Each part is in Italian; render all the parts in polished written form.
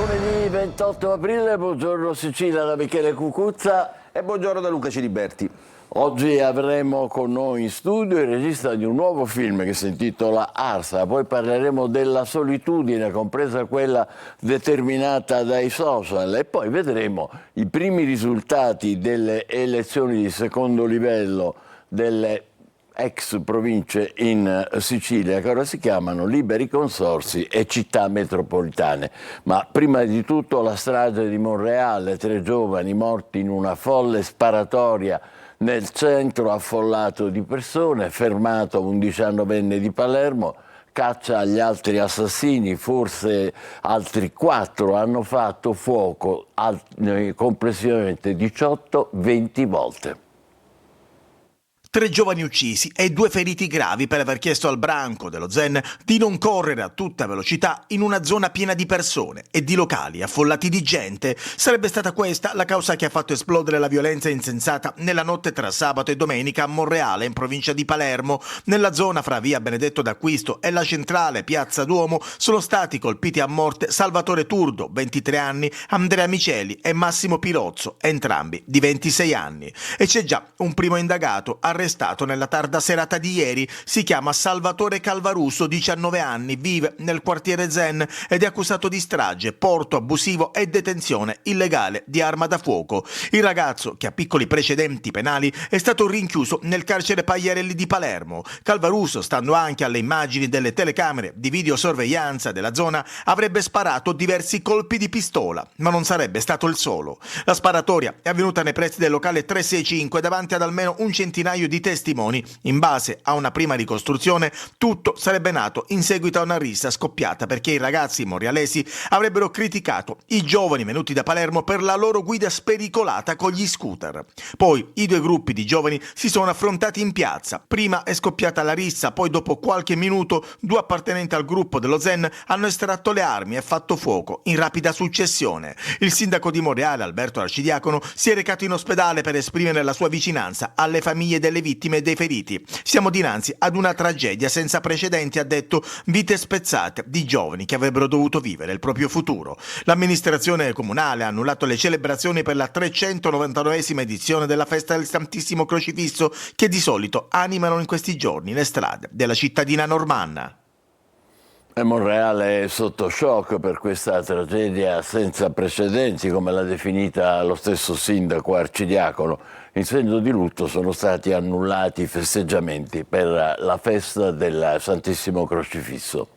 Lunedì 28 aprile, buongiorno Sicilia da Michele Cucuzza e buongiorno da Luca Ciliberti. Oggi avremo con noi in studio il regista di un nuovo film che si intitola Arsa, poi parleremo della solitudine, compresa quella determinata dai social, e poi vedremo i primi risultati delle elezioni di secondo livello delle ex province in Sicilia, che ora si chiamano liberi consorzi e città metropolitane. Ma prima di tutto la strage di Monreale, 3 giovani morti in una folle sparatoria nel centro affollato di persone, fermato un 19enne di Palermo, caccia agli altri assassini, forse altri 4 hanno fatto fuoco complessivamente 18-20 volte. 3 giovani uccisi e 2 feriti gravi per aver chiesto al branco dello Zen di non correre a tutta velocità in una zona piena di persone e di locali affollati di gente. Sarebbe stata questa la causa che ha fatto esplodere la violenza insensata nella notte tra sabato e domenica a Monreale, in provincia di Palermo. Nella zona fra via Benedetto d'Acquisto e la centrale piazza Duomo sono stati colpiti a morte Salvatore Turdo, 23 anni, Andrea Miceli e Massimo Pirozzo, entrambi di 26 anni. E c'è già un primo indagato arrestato nella tarda serata di ieri. Si chiama Salvatore Calvaruso, 19 anni, vive nel quartiere Zen ed è accusato di strage, porto abusivo e detenzione illegale di arma da fuoco. Il ragazzo, che ha piccoli precedenti penali, è stato rinchiuso nel carcere Pagliarelli di Palermo. Calvaruso, stando anche alle immagini delle telecamere di videosorveglianza della zona, avrebbe sparato diversi colpi di pistola, ma non sarebbe stato il solo. La sparatoria è avvenuta nei pressi del locale 365 davanti ad almeno un centinaio di testimoni. In base a una prima ricostruzione, tutto sarebbe nato in seguito a una rissa scoppiata perché i ragazzi monrealesi avrebbero criticato i giovani venuti da Palermo per la loro guida spericolata con gli scooter. Poi i 2 gruppi di giovani si sono affrontati in piazza. Prima è scoppiata la rissa, poi dopo qualche minuto 2 appartenenti al gruppo dello Zen hanno estratto le armi e fatto fuoco in rapida successione. Il sindaco di Monreale, Alberto Arcidiacono, si è recato in ospedale per esprimere la sua vicinanza alle famiglie delle vittime e dei feriti. Siamo dinanzi ad una tragedia senza precedenti, ha detto, vite spezzate di giovani che avrebbero dovuto vivere il proprio futuro. L'amministrazione comunale ha annullato le celebrazioni per la 399esima edizione della festa del Santissimo Crocifisso, che di solito animano in questi giorni le strade della cittadina normanna. E Monreale è sotto shock per questa tragedia senza precedenti, come l'ha definita lo stesso sindaco Arcidiacono. In segno di lutto sono stati annullati i festeggiamenti per la festa del Santissimo Crocifisso.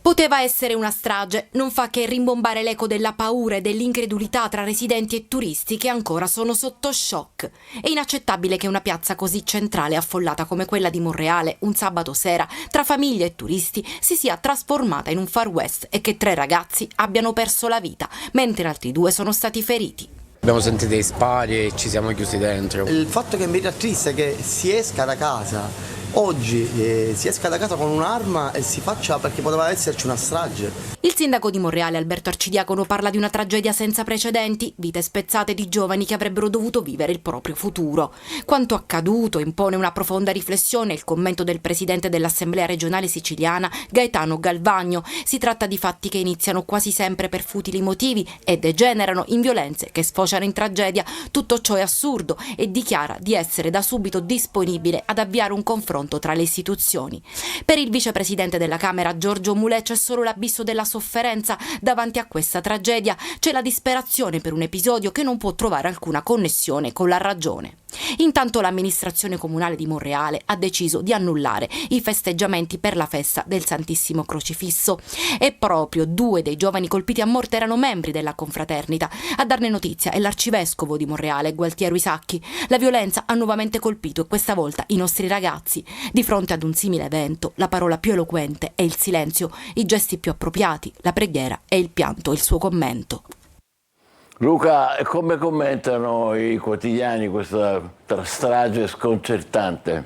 Poteva essere una strage, non fa che rimbombare l'eco della paura e dell'incredulità tra residenti e turisti che ancora sono sotto shock. È inaccettabile che una piazza così centrale e affollata come quella di Monreale, un sabato sera, tra famiglie e turisti, si sia trasformata in un Far West e che 3 ragazzi abbiano perso la vita, mentre altri 2 sono stati feriti. Abbiamo sentito dei spari e ci siamo chiusi dentro. Il fatto che mi rattrista è che si esca da casa. Oggi si esca da casa con un'arma e si faccia, perché poteva esserci una strage. Il sindaco di Monreale, Alberto Arcidiacono, parla di una tragedia senza precedenti, vite spezzate di giovani che avrebbero dovuto vivere il proprio futuro. Quanto accaduto impone una profonda riflessione il commento del presidente dell'Assemblea regionale siciliana, Gaetano Galvagno. Si tratta di fatti che iniziano quasi sempre per futili motivi e degenerano in violenze che sfociano in tragedia. Tutto ciò è assurdo e dichiara di essere da subito disponibile ad avviare un confronto tra le istituzioni. Per il vicepresidente della Camera Giorgio Mulè c'è solo l'abisso della sofferenza davanti a questa tragedia, c'è la disperazione per un episodio che non può trovare alcuna connessione con la ragione. Intanto l'amministrazione comunale di Monreale ha deciso di annullare i festeggiamenti per la festa del Santissimo Crocifisso e proprio 2 dei giovani colpiti a morte erano membri della confraternita. A darne notizia è l'arcivescovo di Monreale, Gualtiero Isacchi. La violenza ha nuovamente colpito e questa volta i nostri ragazzi. Di fronte ad un simile evento, la parola più eloquente è il silenzio, i gesti più appropriati, la preghiera e il pianto, il suo commento. Luca, come commentano i quotidiani questa strage sconcertante?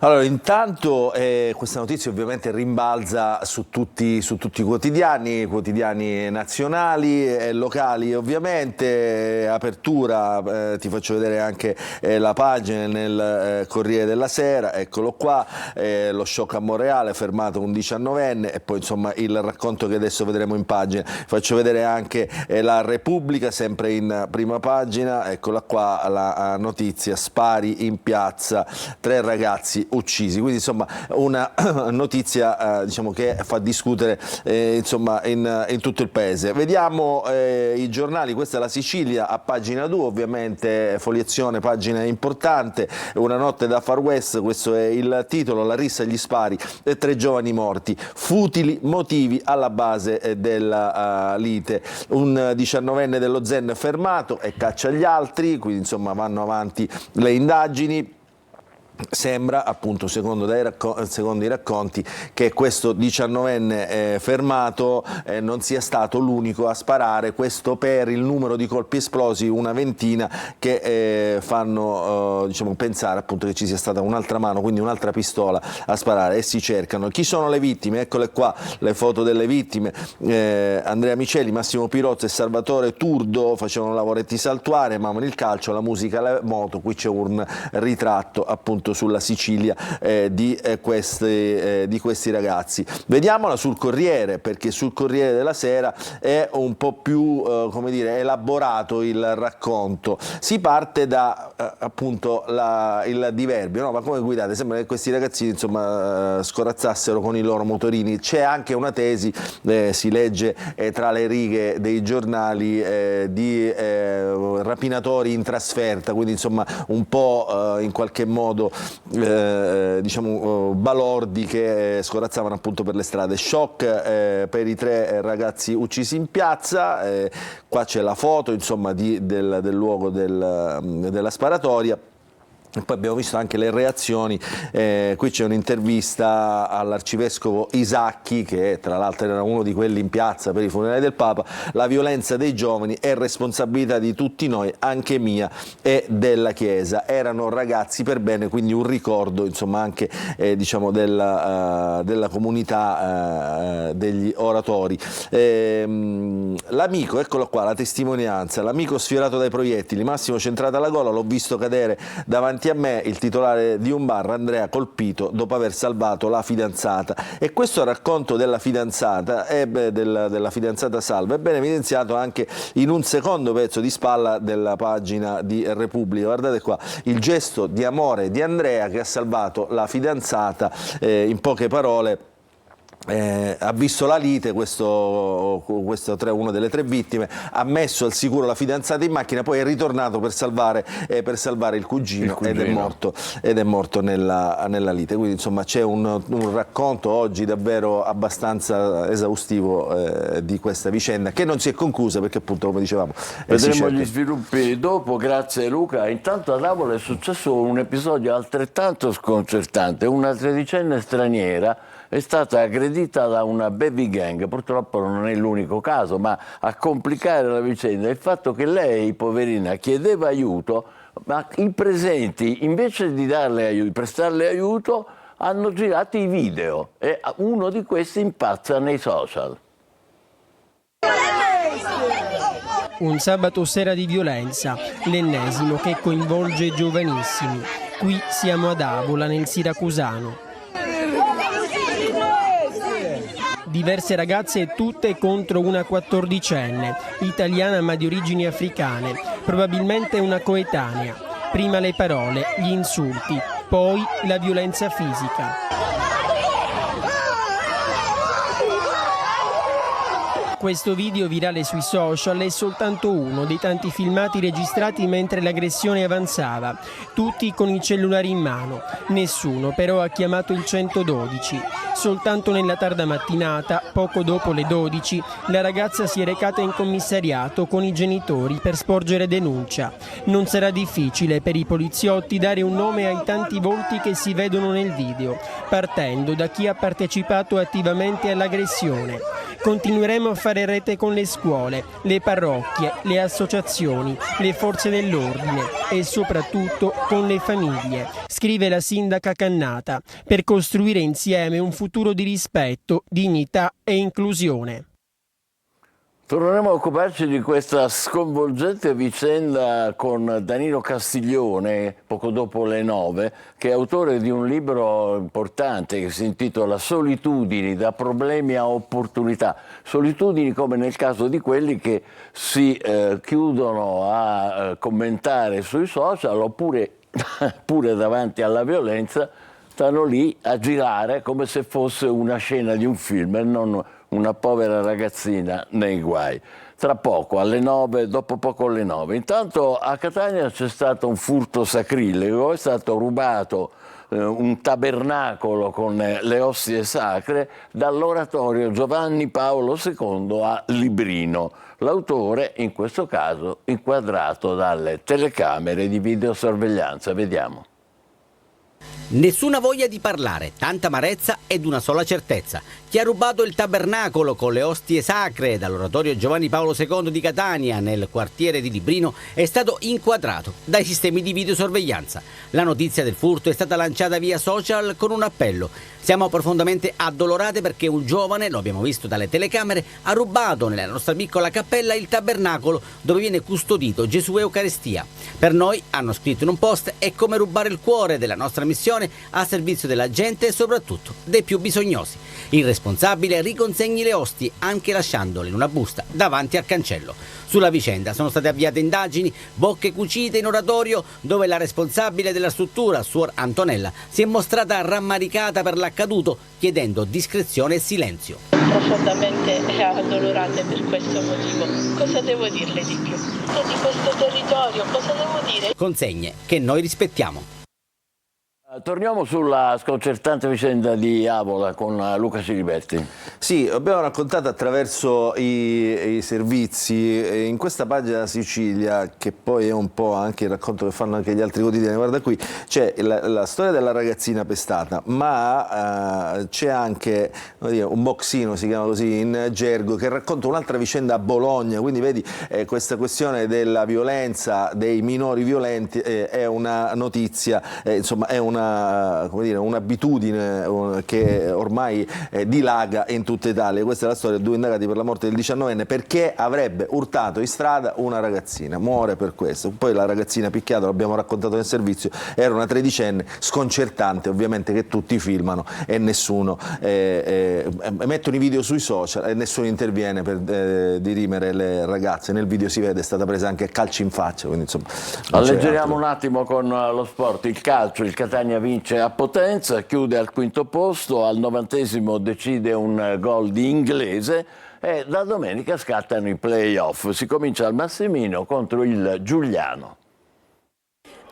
Allora, intanto questa notizia ovviamente rimbalza su tutti i quotidiani nazionali e locali ovviamente. Apertura, ti faccio vedere anche la pagina nel Corriere della Sera, eccolo qua, lo shock a Monreale, fermato un 19enne, e poi insomma il racconto che adesso vedremo in pagina. Faccio vedere anche la Repubblica, sempre in prima pagina, eccola qua la notizia: spari in piazza, 3 ragazzi uccisi. Quindi insomma una notizia diciamo che fa discutere insomma in tutto il paese. Vediamo i giornali. Questa è la Sicilia a pagina 2, ovviamente foliazione, pagina importante. Una notte da Far West, questo è il titolo: la rissa e gli spari e 3 giovani morti, futili motivi alla base della lite. Un 19enne dello Zen fermato e caccia gli altri, quindi insomma vanno avanti le indagini. Sembra, appunto, secondo i racconti, che questo 19enne fermato non sia stato l'unico a sparare, questo per il numero di colpi esplosi, una ventina, che fanno diciamo, pensare appunto che ci sia stata un'altra mano, quindi un'altra pistola a sparare, e si cercano. Chi sono le vittime? Eccole qua le foto delle vittime: Andrea Miceli, Massimo Pirozzo e Salvatore Turdo facevano lavoretti saltuari, amavano il calcio, la musica, la moto. Qui c'è un ritratto appunto sulla Sicilia di questi ragazzi. Vediamola sul Corriere, perché sul Corriere della Sera è un po' più come dire, elaborato il racconto. Si parte da appunto il diverbio, no? Ma come guidate? Sembra che questi ragazzini insomma scorazzassero con i loro motorini. C'è anche una tesi, si legge tra le righe dei giornali, di rapinatori in trasferta, quindi insomma un po' in qualche modo diciamo balordi che scorazzavano appunto per le strade. Shock per i 3 ragazzi uccisi in piazza. Qua c'è la foto insomma del luogo della sparatoria. E poi abbiamo visto anche le reazioni. Qui c'è un'intervista all'arcivescovo Isacchi, che tra l'altro era uno di quelli in piazza per i funerali del Papa. La violenza dei giovani è responsabilità di tutti noi, anche mia e della Chiesa. Erano ragazzi per bene, quindi un ricordo insomma anche diciamo della comunità degli oratori. L'amico, eccolo qua, la testimonianza: l'amico sfiorato dai proiettili, Massimo centrato alla gola, l'ho visto cadere davanti a me, il titolare di un bar, Andrea, colpito dopo aver salvato la fidanzata. E questo racconto della fidanzata della fidanzata salva è ben evidenziato anche in un secondo pezzo di spalla della pagina di Repubblica. Guardate qua il gesto di amore di Andrea, che ha salvato la fidanzata. In poche parole, ha visto la lite, una delle 3 vittime, ha messo al sicuro la fidanzata in macchina, poi è ritornato per salvare il cugino. Ed è morto nella lite. Quindi insomma c'è un racconto oggi davvero abbastanza esaustivo di questa vicenda, che non si è conclusa perché appunto, come dicevamo, vedremo gli sviluppi dopo. Grazie Luca. Intanto a tavola è successo un episodio altrettanto sconcertante. Una 13enne straniera è stata aggredita da una baby gang. Purtroppo non è l'unico caso, ma a complicare la vicenda è il fatto che lei, poverina, chiedeva aiuto, ma i presenti, invece di prestarle aiuto, hanno girato i video, e uno di questi impazza nei social. Un sabato sera di violenza, l'ennesimo, che coinvolge giovanissimi. Qui siamo ad Avola, nel siracusano. Diverse ragazze, tutte contro una 14enne, italiana ma di origini africane, probabilmente una coetanea. Prima le parole, gli insulti, poi la violenza fisica. Questo video virale sui social è soltanto uno dei tanti filmati registrati mentre l'aggressione avanzava, tutti con i cellulari in mano. Nessuno però ha chiamato il 112. Soltanto nella tarda mattinata, poco dopo le 12, la ragazza si è recata in commissariato con i genitori per sporgere denuncia. Non sarà difficile per i poliziotti dare un nome ai tanti volti che si vedono nel video, partendo da chi ha partecipato attivamente all'aggressione. Continueremo a fare rete con le scuole, le parrocchie, le associazioni, le forze dell'ordine e soprattutto con le famiglie, scrive la sindaca Cannata, per costruire insieme un futuro di rispetto, dignità e inclusione. Torneremo a occuparci di questa sconvolgente vicenda con Danilo Castiglione, poco dopo le 9, che è autore di un libro importante che si intitola Solitudini, da problemi a opportunità. Solitudini come nel caso di quelli che si chiudono a commentare sui social oppure pure davanti alla violenza stanno lì a girare come se fosse una scena di un film e non una povera ragazzina nei guai. Tra poco, alle 9, dopo poco alle 9. Intanto a Catania c'è stato un furto sacrilego, è stato rubato un tabernacolo con le ostie sacre dall'oratorio Giovanni Paolo II a Librino. L'autore, in questo caso, inquadrato dalle telecamere di videosorveglianza. Vediamo. Nessuna voglia di parlare, tanta amarezza ed una sola certezza. Chi ha rubato il tabernacolo con le ostie sacre dall'oratorio Giovanni Paolo II di Catania nel quartiere di Librino è stato inquadrato dai sistemi di videosorveglianza. La notizia del furto è stata lanciata via social con un appello. Siamo profondamente addolorate perché un giovane, lo abbiamo visto dalle telecamere, ha rubato nella nostra piccola cappella il tabernacolo dove viene custodito Gesù Eucaristia. Per noi, hanno scritto in un post, è come rubare il cuore della nostra missione a servizio della gente e soprattutto dei più bisognosi. Il responsabile riconsegni le ostie anche lasciandole in una busta davanti al cancello. Sulla vicenda sono state avviate indagini, bocche cucite in oratorio dove la responsabile della struttura, Suor Antonella, si è mostrata rammaricata per l'accaduto chiedendo discrezione e silenzio. Profondamente addolorate per questo motivo. Cosa devo dirle di più? Di questo territorio, cosa devo dire? Consegne che noi rispettiamo. Torniamo sulla sconcertante vicenda di Avola con Luca Cilibetti. Sì, abbiamo raccontato attraverso i servizi in questa pagina Sicilia, che poi è un po' anche il racconto che fanno anche gli altri quotidiani. Guarda qui, c'è la storia della ragazzina pestata, ma c'è anche un boxino, si chiama così in gergo, che racconta un'altra vicenda a Bologna. Quindi vedi, questa questione della violenza, dei minori violenti è una notizia, insomma è un'abitudine che ormai dilaga in tutta Italia. Questa è la storia di 2 indagati per la morte del 19enne perché avrebbe urtato in strada una ragazzina, muore per questo. Poi la ragazzina picchiata, l'abbiamo raccontato nel servizio, era una 13enne, sconcertante ovviamente che tutti filmano e nessuno mettono i video sui social e nessuno interviene per dirimere le ragazze. Nel video si vede, è stata presa anche a calci in faccia, quindi insomma alleggeriamo un attimo con lo sport. Il calcio, il Catania vince a Potenza, chiude al 5° posto, al 90° decide un gol di Inglese e da domenica scattano i play-off. Si comincia al Massimino contro il Giuliano.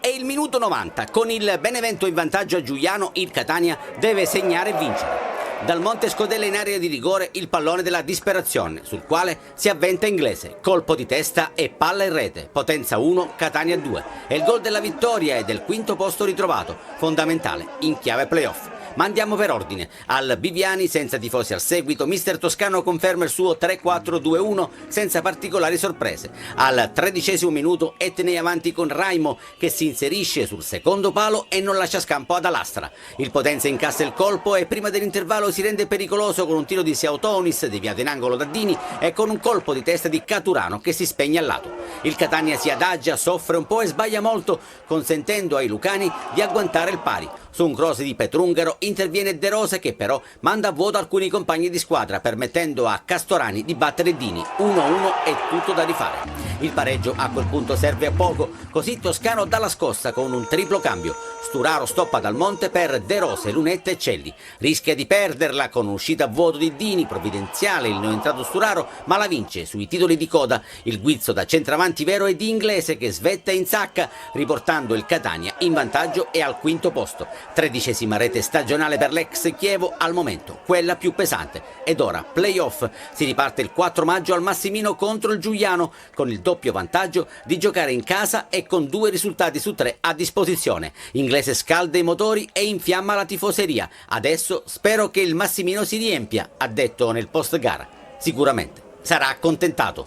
È il minuto 90, con il Benevento in vantaggio a Giuliano, il Catania deve segnare e vincere. Dal Monte Scodella in area di rigore il pallone della disperazione, sul quale si avventa Inglese. Colpo di testa e palla in rete. Potenza 1, Catania 2. È il gol della vittoria e del 5° posto ritrovato, fondamentale in chiave playoff. Ma andiamo per ordine. Al Biviani, senza tifosi al seguito, mister Toscano conferma il suo 3-4-2-1 senza particolari sorprese. Al 13° minuto Etnei avanti con Raimo che si inserisce sul secondo palo e non lascia scampo ad Alastra. Il Potenza incassa il colpo e prima dell'intervallo si rende pericoloso con un tiro di Siautonis deviato in angolo da Dini e con un colpo di testa di Caturano che si spegne al lato. Il Catania si adagia, soffre un po' e sbaglia molto, consentendo ai lucani di agguantare il pari. Su un cross di Petrungaro interviene De Rose che però manda a vuoto alcuni compagni di squadra permettendo a Castorani di battere Dini. 1-1 e tutto da rifare. Il pareggio a quel punto serve a poco, così Toscano dà la scossa con un triplo cambio. Sturaro stoppa Dal Monte per De Rose, Lunetta e Celli. Rischia di perderla con un'uscita a vuoto di Dini, provvidenziale il neoentrato Sturaro, ma la vince sui titoli di coda. Il guizzo da centravanti vero è di Inglese che svetta in sacca, riportando il Catania in vantaggio e al 5° posto. 13ª rete stagionale per l'ex Chievo, al momento quella più pesante. Ed ora playoff, si riparte il 4 maggio al Massimino contro il Giuliano con il doppio vantaggio di giocare in casa e con 2 risultati su 3 a disposizione. Inglese scalda i motori e infiamma la tifoseria. Adesso spero che il Massimino si riempia, ha detto nel post gara. sicuramente sarà accontentato.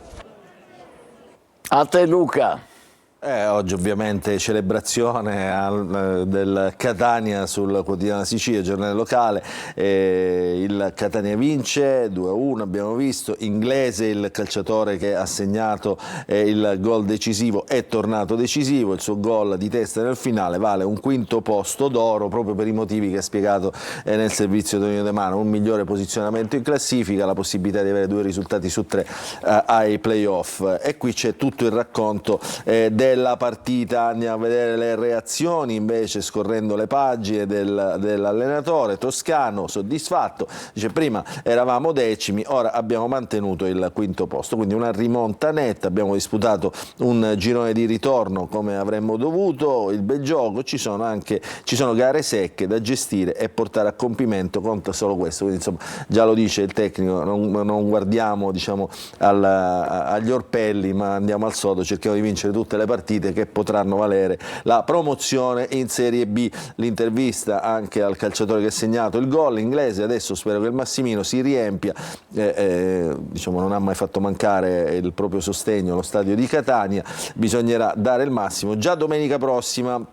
A te Luca. Oggi ovviamente celebrazione del Catania sul quotidiano Sicilia, giornale locale. Il Catania vince 2-1, abbiamo visto. Inglese, il calciatore che ha segnato il gol decisivo, è tornato decisivo. Il suo gol di testa nel finale vale un quinto posto d'oro, proprio per i motivi che ha spiegato nel servizio Tonino De Mano. Un migliore posizionamento in classifica, la possibilità di avere 2 risultati su 3 ai playoff. E qui c'è tutto il racconto della partita. Andiamo a vedere le reazioni invece, scorrendo le pagine dell'allenatore toscano, soddisfatto. Dice: prima eravamo decimi, ora abbiamo mantenuto il quinto posto, quindi una rimonta netta. Abbiamo disputato un girone di ritorno come avremmo dovuto, il bel gioco, ci sono gare secche da gestire e portare a compimento, conta solo questo. Quindi insomma, già lo dice il tecnico, non guardiamo, diciamo, agli orpelli, ma andiamo al sodo, cerchiamo di vincere tutte le partite che potranno valere la promozione in Serie B. L'intervista anche al calciatore che ha segnato il gol, Inglese. Adesso spero che il Massimino si riempia, diciamo, non ha mai fatto mancare il proprio sostegno allo stadio di Catania, bisognerà dare il massimo già domenica prossima.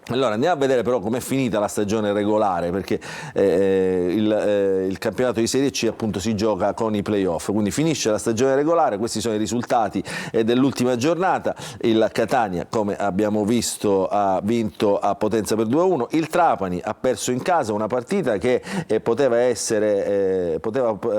Allora andiamo a vedere però com'è finita la stagione regolare, perché il campionato di Serie C appunto si gioca con i playoff, quindi finisce la stagione regolare. Questi sono i risultati dell'ultima giornata. Il Catania, come abbiamo visto, ha vinto a Potenza per 2-1, il Trapani ha perso in casa una partita che poteva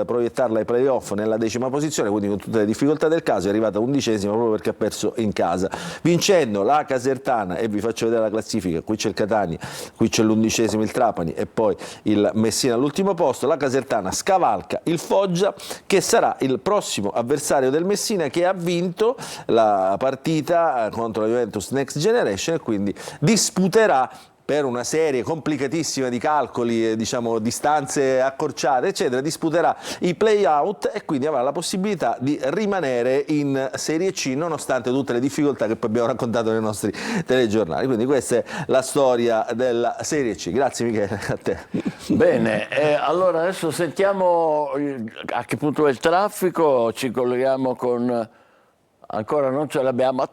proiettarla ai playoff nella 10ª posizione, quindi con tutte le difficoltà del caso è arrivata 11ª proprio perché ha perso in casa, vincendo la Casertana. E vi faccio vedere la classifica. Qui c'è il Catania, qui c'è l'11º il Trapani e poi il Messina all'ultimo posto. La Casertana scavalca il Foggia, che sarà il prossimo avversario del Messina, che ha vinto la partita contro la Juventus Next Generation e quindi disputerà, per una serie complicatissima di calcoli, diciamo distanze accorciate eccetera, disputerà i play-out e quindi avrà la possibilità di rimanere in Serie C nonostante tutte le difficoltà che poi abbiamo raccontato nei nostri telegiornali. Quindi questa è la storia della Serie C. Grazie Michele, a te. Bene, allora adesso sentiamo a che punto è il traffico, ci colleghiamo con... Ancora non ce l'abbiamo.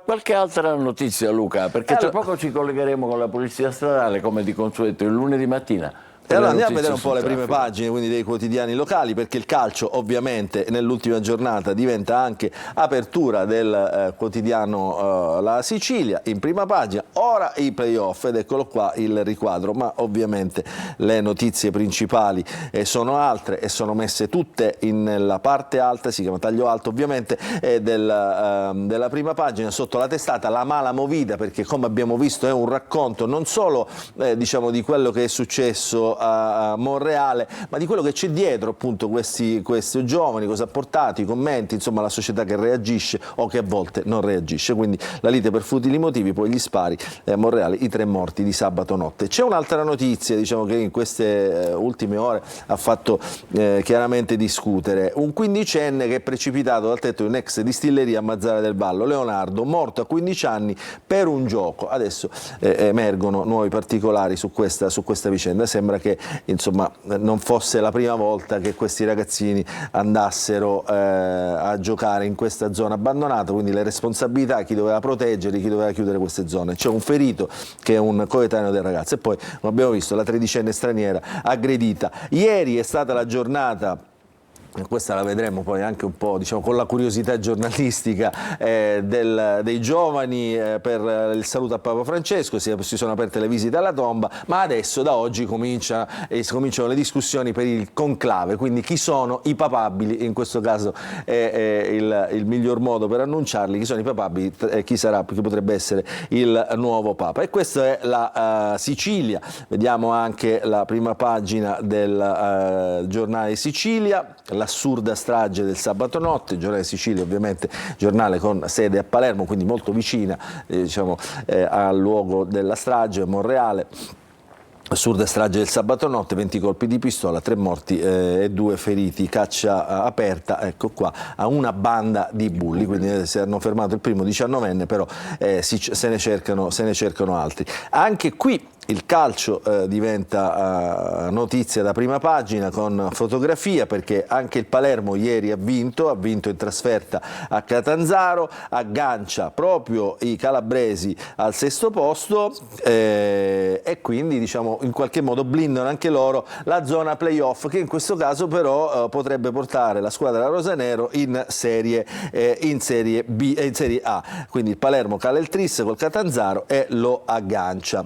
Qualche altra notizia, Luca? Perché tra poco ci collegheremo con la polizia stradale, come di consueto, il lunedì mattina. E allora andiamo a vedere un po' le prime pagine, quindi, dei quotidiani locali, perché il calcio ovviamente nell'ultima giornata diventa anche apertura del quotidiano La Sicilia. In prima pagina ora i playoff, ed eccolo qua il riquadro, ma ovviamente le notizie principali sono altre e sono messe tutte nella parte alta, si chiama taglio alto ovviamente, della prima pagina. Sotto la testata la mala movida, perché come abbiamo visto è un racconto non solo diciamo di quello che è successo a Monreale, ma di quello che c'è dietro appunto questi giovani, cosa ha portato, i commenti, insomma la società che reagisce o che a volte non reagisce. Quindi la lite per futili motivi, poi gli spari a Monreale, i 3 morti di sabato notte. C'è un'altra notizia, diciamo, che in queste ultime ore ha fatto chiaramente discutere: un 15enne che è precipitato dal tetto di un'ex distilleria a Mazzara del Vallo, Leonardo, morto a 15 anni per un gioco. Adesso emergono nuovi particolari su questa vicenda. Sembra che insomma non fosse la prima volta che questi ragazzini andassero a giocare in questa zona abbandonata, quindi le responsabilità, chi doveva proteggerli, chi doveva chiudere queste zone. C'è un ferito che è un coetaneo del ragazzo e poi, come abbiamo visto, la 13enne straniera aggredita. Ieri è stata la giornata, questa la vedremo poi anche un po', diciamo, con la curiosità giornalistica dei giovani, per il saluto a Papa Francesco. Si sono aperte le visite alla tomba, ma adesso da oggi cominciano le discussioni per il conclave, quindi chi sono i papabili. In questo caso è il miglior modo per annunciarli, chi sono i papabili e chi potrebbe essere il nuovo Papa. E questa è la Sicilia. Vediamo anche la prima pagina del giornale Sicilia, l'assurda strage del sabato notte. Il giornale Sicilia ovviamente giornale con sede a Palermo, quindi molto vicina diciamo, al luogo della strage, Monreale. Assurda strage del sabato notte, 20 colpi di pistola, 3 morti e 2 feriti, caccia aperta, ecco qua, a una banda di bulli. Quindi si hanno fermato il primo 19enne, però se ne cercano altri. Anche qui Il calcio diventa notizia da prima pagina con fotografia, perché anche il Palermo ieri ha vinto in trasferta a Catanzaro, aggancia proprio i calabresi al 6° posto e quindi diciamo in qualche modo blindano anche loro la zona playoff, che in questo caso però potrebbe portare la squadra rosanero in serie B e in serie A. Quindi il Palermo cala il tris col Catanzaro e lo aggancia.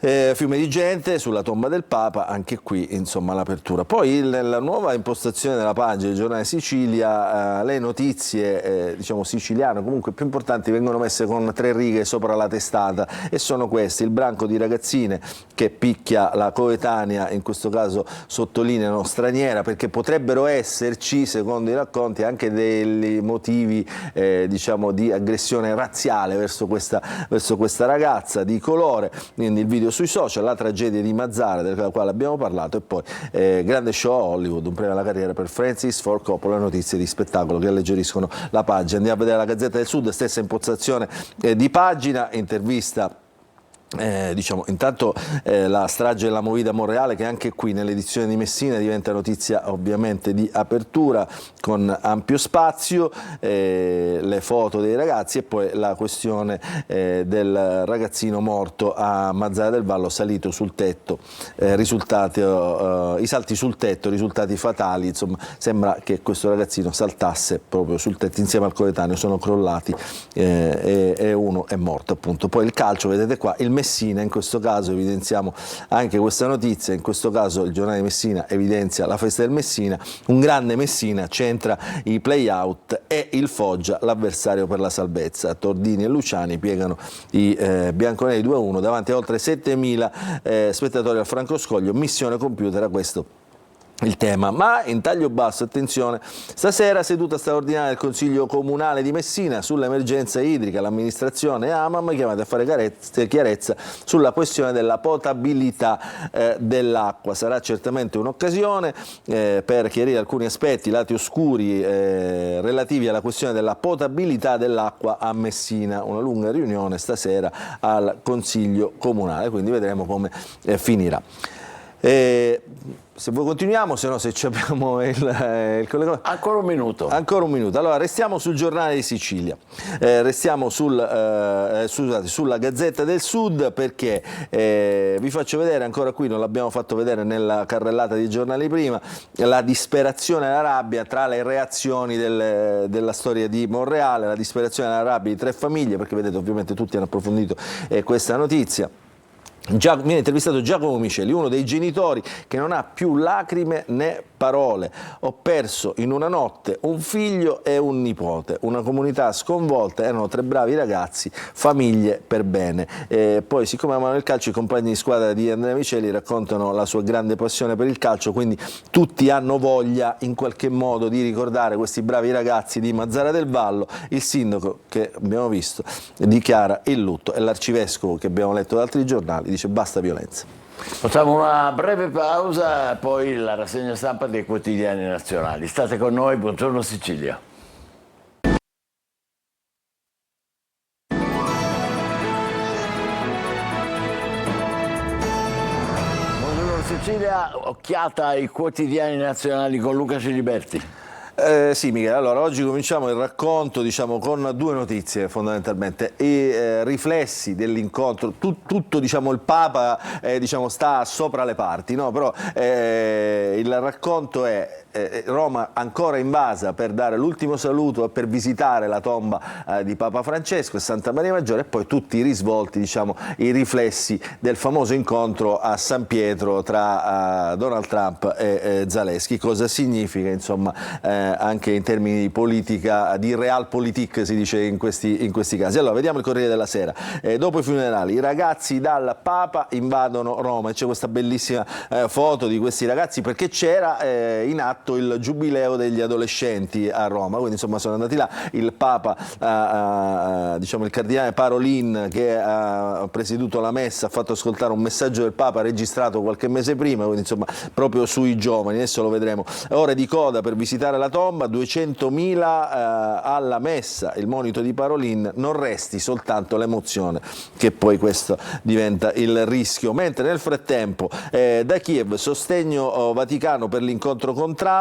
Fiume di gente sulla tomba del Papa, anche qui insomma l'apertura. Poi la nuova impostazione della pagina del giornale Sicilia, le notizie diciamo siciliane comunque più importanti vengono messe con 3 righe sopra la testata, e sono queste: il branco di ragazzine che picchia la coetanea, in questo caso sottolineano straniera, perché potrebbero esserci, secondo i racconti, anche dei motivi diciamo di aggressione razziale verso questa ragazza di colore. Quindi il video sui social, la tragedia di Mazara della quale abbiamo parlato, e poi grande show a Hollywood, un premio alla carriera per Francis Ford Coppola, notizie di spettacolo che alleggeriscono la pagina. Andiamo a vedere la Gazzetta del Sud, stessa impostazione di pagina, intervista. Diciamo, intanto la strage della Movida Monreale, che anche qui nell'edizione di Messina diventa notizia ovviamente di apertura con ampio spazio, le foto dei ragazzi, e poi la questione del ragazzino morto a Mazara del Vallo, salito sul tetto, i salti sul tetto, risultati fatali. Insomma, sembra che questo ragazzino saltasse proprio sul tetto insieme al coetaneo, sono crollati e uno è morto appunto. Poi il calcio, vedete qua, il Messina, in questo caso evidenziamo anche questa notizia, in questo caso il giornale di Messina evidenzia la festa del Messina, un grande Messina centra i play-out e il Foggia l'avversario per la salvezza. Tordini e Luciani piegano i bianconeri 2-1 davanti a oltre 7.000 spettatori al Francoscoglio, missione compiuta, era questo il tema. Ma in taglio basso, attenzione, stasera seduta straordinaria del Consiglio Comunale di Messina sull'emergenza idrica, l'amministrazione e AMAM chiamate a fare chiarezza sulla questione della potabilità dell'acqua. Sarà certamente un'occasione per chiarire alcuni aspetti, lati oscuri relativi alla questione della potabilità dell'acqua a Messina. Una lunga riunione stasera al Consiglio Comunale, quindi vedremo come finirà. Se voi continuiamo, se no, se abbiamo il collegamento. Ancora un minuto. Ancora un minuto. Allora, restiamo sul giornale di Sicilia, restiamo sulla Gazzetta del Sud, perché vi faccio vedere, ancora qui non l'abbiamo fatto vedere nella carrellata di giornali prima, la disperazione e la rabbia tra le reazioni della storia di Monreale, la disperazione e la rabbia di 3 famiglie, perché vedete ovviamente tutti hanno approfondito questa notizia. Viene intervistato Giacomo Miceli, uno dei genitori che non ha più lacrime né parole. Ho perso in una notte un figlio e un nipote, una comunità sconvolta, erano 3 bravi ragazzi, famiglie per bene. Poi, siccome amano il calcio, i compagni di squadra di Andrea Miceli raccontano la sua grande passione per il calcio, quindi tutti hanno voglia in qualche modo di ricordare questi bravi ragazzi di Mazara del Vallo. Il sindaco, che abbiamo visto, dichiara il lutto, e l'arcivescovo, che abbiamo letto da altri giornali, dice basta violenza. Facciamo una breve pausa, poi la rassegna stampa dei quotidiani nazionali. State con noi, buongiorno Sicilia. Buongiorno Sicilia, occhiata ai quotidiani nazionali con Luca Ciliberti. Sì, Michele, allora oggi cominciamo il racconto, diciamo, con 2 notizie fondamentalmente, i riflessi dell'incontro. Tutto diciamo, il Papa diciamo, sta sopra le parti, no? Però il racconto è Roma ancora invasa per dare l'ultimo saluto e per visitare la tomba di Papa Francesco e Santa Maria Maggiore, e poi tutti i risvolti, diciamo, i riflessi del famoso incontro a San Pietro tra Donald Trump e Zalesky. Cosa significa, insomma, anche in termini di politica, di realpolitik si dice in questi casi. Allora, vediamo il Corriere della Sera. Dopo i funerali, i ragazzi dal Papa invadono Roma, e c'è questa bellissima foto di questi ragazzi, perché c'era in atto atto il giubileo degli adolescenti a Roma, quindi insomma sono andati là, il Papa, diciamo il cardinale Parolin, che ha presieduto la messa, ha fatto ascoltare un messaggio del Papa registrato qualche mese prima, quindi insomma proprio sui giovani, adesso lo vedremo. Ore di coda per visitare la tomba, 200.000 alla messa, il monito di Parolin: non resti soltanto l'emozione, che poi questo diventa il rischio. Mentre nel frattempo da Kiev sostegno vaticano per l'incontro con Trump,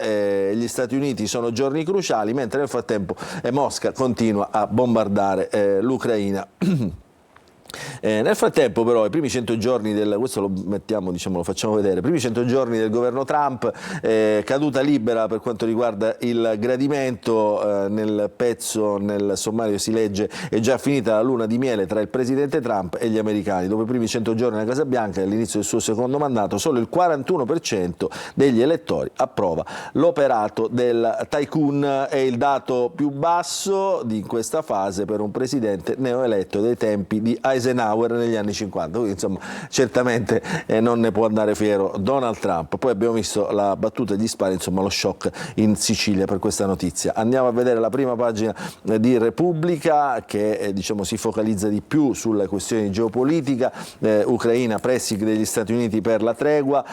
gli Stati Uniti sono giorni cruciali, mentre nel frattempo Mosca continua a bombardare l'Ucraina. Nel frattempo però i primi 100 giorni questo lo mettiamo, diciamo, lo facciamo vedere, i primi 100 giorni del governo Trump, caduta libera per quanto riguarda il gradimento, nel pezzo, nel sommario si legge: è già finita la luna di miele tra il presidente Trump e gli americani. Dopo i primi 100 giorni alla Casa Bianca e all'inizio del suo secondo mandato, solo il 41% degli elettori approva l'operato del tycoon, è il dato più basso di questa fase per un presidente neoeletto dei tempi di Eisenhower negli anni 50, quindi insomma certamente non ne può andare fiero Donald Trump. Poi abbiamo visto la battuta degli spari, insomma lo shock in Sicilia per questa notizia. Andiamo a vedere la prima pagina di Repubblica, che diciamo si focalizza di più sulle questioni di geopolitica. Ucraina, pressing degli Stati Uniti per la tregua,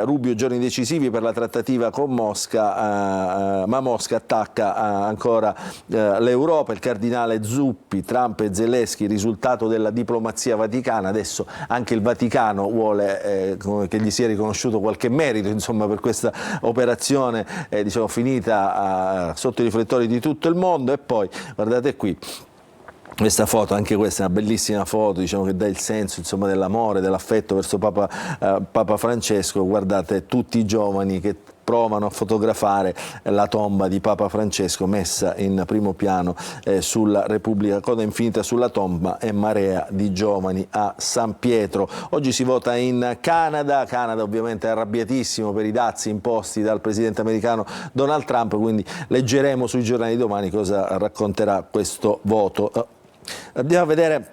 Rubio giorni decisivi per la trattativa con Mosca, ma Mosca attacca ancora l'Europa. Il cardinale Zuppi: Trump e Zelensky, risultato della diplomazia vaticana. Adesso anche il Vaticano vuole che gli sia riconosciuto qualche merito, insomma, per questa operazione diciamo finita sotto i riflettori di tutto il mondo. E poi guardate qui questa foto, anche questa è una bellissima foto, diciamo, che dà il senso, insomma, dell'amore, dell'affetto verso Papa Francesco. Guardate tutti i giovani che provano a fotografare la tomba di Papa Francesco, messa in primo piano sulla Repubblica, coda infinita sulla tomba e marea di giovani a San Pietro. Oggi si vota in Canada ovviamente è arrabbiatissimo per i dazi imposti dal presidente americano Donald Trump, quindi leggeremo sui giornali domani cosa racconterà questo voto. Andiamo a vedere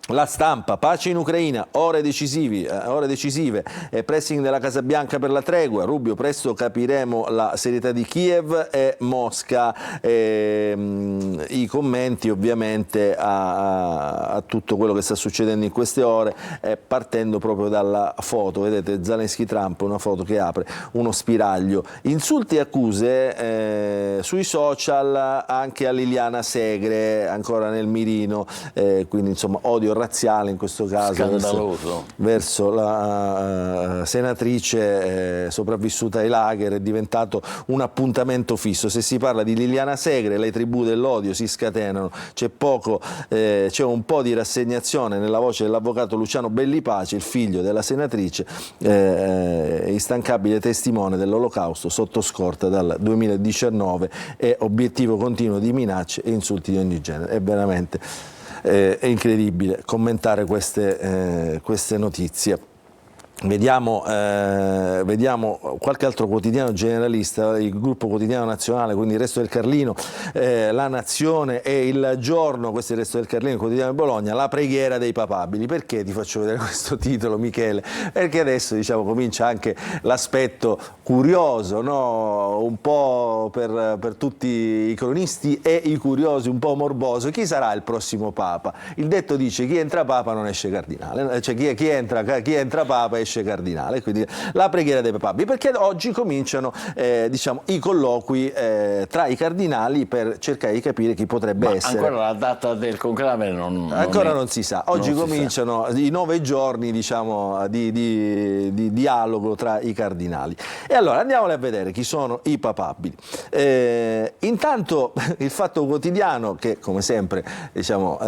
La Stampa: pace in Ucraina, ore decisive, pressing della Casa Bianca per la tregua, Rubio: presto capiremo la serietà di Kiev e Mosca. I commenti ovviamente a tutto quello che sta succedendo in queste ore, partendo proprio dalla foto, vedete Zelensky-Trump, una foto che apre uno spiraglio, insulti e accuse sui social anche a Liliana Segre, ancora nel mirino, quindi insomma odio razziale in questo caso verso la senatrice sopravvissuta ai lager. È diventato un appuntamento fisso. Se si parla di Liliana Segre le tribù dell'odio si scatenano, c'è un po' di rassegnazione nella voce dell'avvocato Luciano Bellipace, il figlio della senatrice, instancabile testimone dell'Olocausto, sotto scorta dal 2019 e obiettivo continuo di minacce e insulti di ogni genere. È veramente è incredibile commentare queste notizie. Vediamo qualche altro quotidiano generalista, il Gruppo Quotidiano Nazionale, quindi il Resto del Carlino, La Nazione e Il Giorno. Questo è il Resto del Carlino, il quotidiano di Bologna: la preghiera dei papabili. Perché ti faccio vedere questo titolo, Michele? Perché adesso, diciamo, comincia anche l'aspetto curioso, no? Un po' per tutti i cronisti e i curiosi, un po' morboso. Chi sarà il prossimo Papa? Il detto dice: chi entra Papa non esce cardinale, cioè chi entra Papa esce cardinale. Quindi la preghiera dei papabili, perché oggi cominciano diciamo i colloqui tra i cardinali per cercare di capire chi potrebbe essere. Ancora la data del conclave non si sa. Oggi cominciano i 9 giorni, diciamo, di dialogo tra i cardinali. E allora andiamole a vedere chi sono i papabili. Intanto il Fatto Quotidiano, che come sempre, diciamo,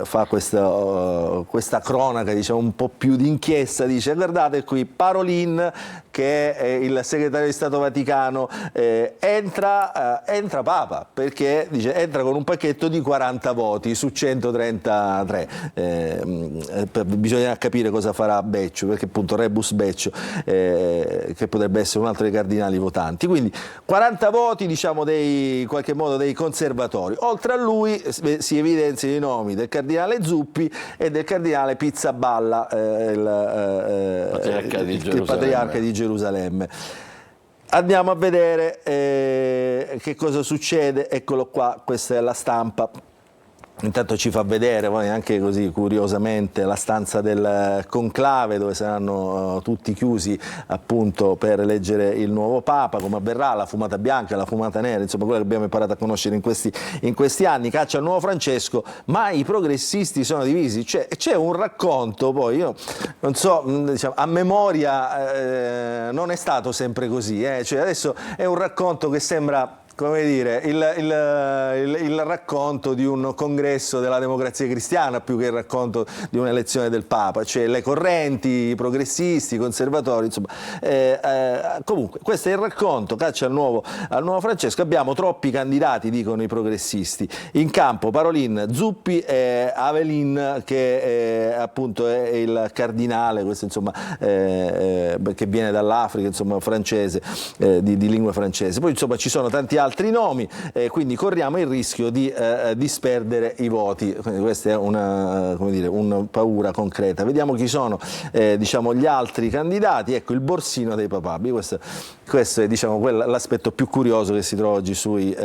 fa questa cronaca, diciamo, un po' più d'inchiesta, dice: guardate qui, Parolin, che è il segretario di Stato Vaticano, entra Papa, perché dice entra con un pacchetto di 40 voti su 133. Bisogna capire cosa farà Beccio, perché appunto Rebus Beccio, che potrebbe essere un altro dei cardinali votanti. Quindi 40 voti, diciamo, in qualche modo dei conservatori. Oltre a lui si evidenziano i nomi del cardinale Zuppi e del cardinale Pizzaballa, il patriarca di Gerusalemme. Andiamo a vedere che cosa succede. Eccolo qua, questa è la Stampa. Intanto ci fa vedere poi anche così curiosamente la stanza del conclave, dove saranno tutti chiusi appunto per eleggere il nuovo Papa, come avverrà, la fumata bianca, la fumata nera, insomma quello che abbiamo imparato a conoscere in questi anni. Caccia al nuovo Francesco, ma i progressisti sono divisi. C'è un racconto, poi io non so, diciamo, a memoria non è stato sempre così, cioè adesso è un racconto che sembra, come dire, il racconto di un congresso della Democrazia Cristiana più che il racconto di un'elezione del Papa, cioè le correnti, i progressisti, i conservatori, insomma. Comunque questo è il racconto. Caccia al nuovo Francesco. Abbiamo troppi candidati, dicono i progressisti, in campo Parolin, Zuppi e Avelin, che appunto è il cardinale, questo insomma che viene dall'Africa, insomma francese, di lingua francese. Poi insomma ci sono tanti altri nomi, quindi corriamo il rischio di disperdere i voti. Questa è una paura concreta. Vediamo chi sono diciamo, gli altri candidati. Ecco, il borsino dei papabili. Questo è diciamo, l'aspetto più curioso che si trova oggi sui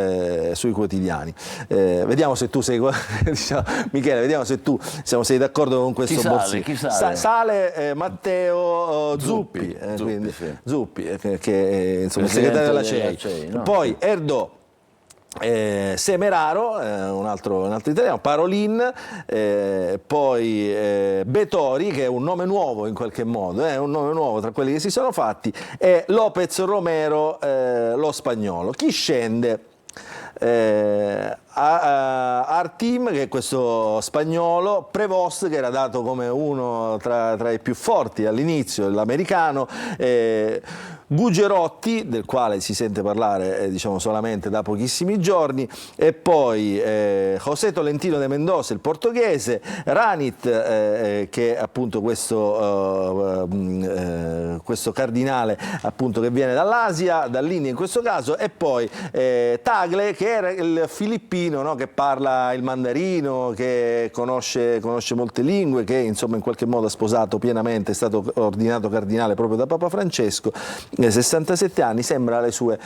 quotidiani. Vediamo se tu sei diciamo, Michele, vediamo se tu sei d'accordo con questo borsino. Chi sale? Sale Matteo Zuppi, quindi, sì. Zuppi che insomma, il segretario della CEI. No? Poi Erdò, Semeraro, un altro italiano, Parolin, poi Betori, che è un nome nuovo in qualche modo, un nome nuovo tra quelli che si sono fatti, e Lopez Romero, lo spagnolo. Chi scende? Artim, che è questo spagnolo, Prevost, che era dato come uno tra i più forti all'inizio, l'americano, Gugerotti, del quale si sente parlare diciamo solamente da pochissimi giorni, e poi José Tolentino de Mendoza, il portoghese, Ranit, che è appunto questo cardinale appunto che viene dall'Asia, dall'India in questo caso, e poi Tagle, che era il filippino, no? Che parla il mandarino, che conosce molte lingue, che insomma in qualche modo ha sposato pienamente, è stato ordinato cardinale proprio da Papa Francesco. 67 anni, sembra le sue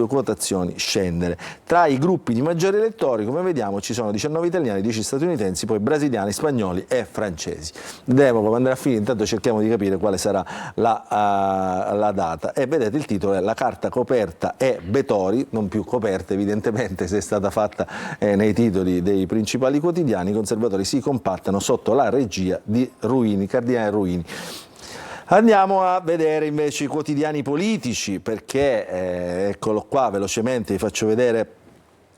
quotazioni scendere. Tra i gruppi di maggiori elettori, come vediamo, ci sono 19 italiani, 10 statunitensi, poi brasiliani, spagnoli e francesi. Vedremo come andrà a finire, intanto cerchiamo di capire quale sarà la data. E vedete, il titolo è: la carta coperta è Betori, non più coperta evidentemente, se è stata fatta nei titoli dei principali quotidiani. I conservatori si compattano sotto la regia di Ruini, cardinale Ruini. Andiamo a vedere invece i quotidiani politici, perché eccolo qua, velocemente vi faccio vedere.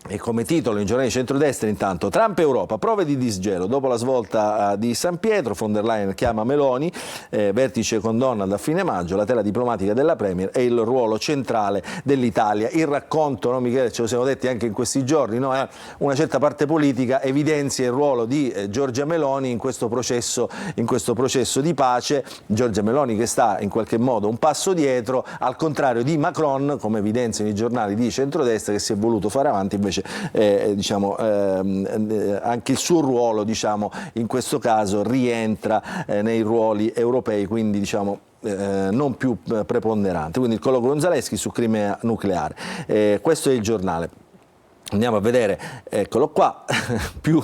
E come titolo in giornale di centrodestra intanto: Trump Europa, prove di disgelo. Dopo la svolta di San Pietro, von der Leyen chiama Meloni, vertice con Donald a fine maggio, la tela diplomatica della Premier e il ruolo centrale dell'Italia. Il racconto, no Michele, ce lo siamo detti anche in questi giorni, no? Una certa parte politica evidenzia il ruolo di Giorgia Meloni in questo processo di pace. Giorgia Meloni che sta in qualche modo un passo dietro, al contrario di Macron, come evidenziano i giornali di centrodestra, che si è voluto fare avanti. Invece anche il suo ruolo in questo caso rientra nei ruoli europei, quindi non più preponderante. Quindi il colloquio con Zalesky su Crimea nucleare. Questo è il giornale. Andiamo a vedere, eccolo qua, più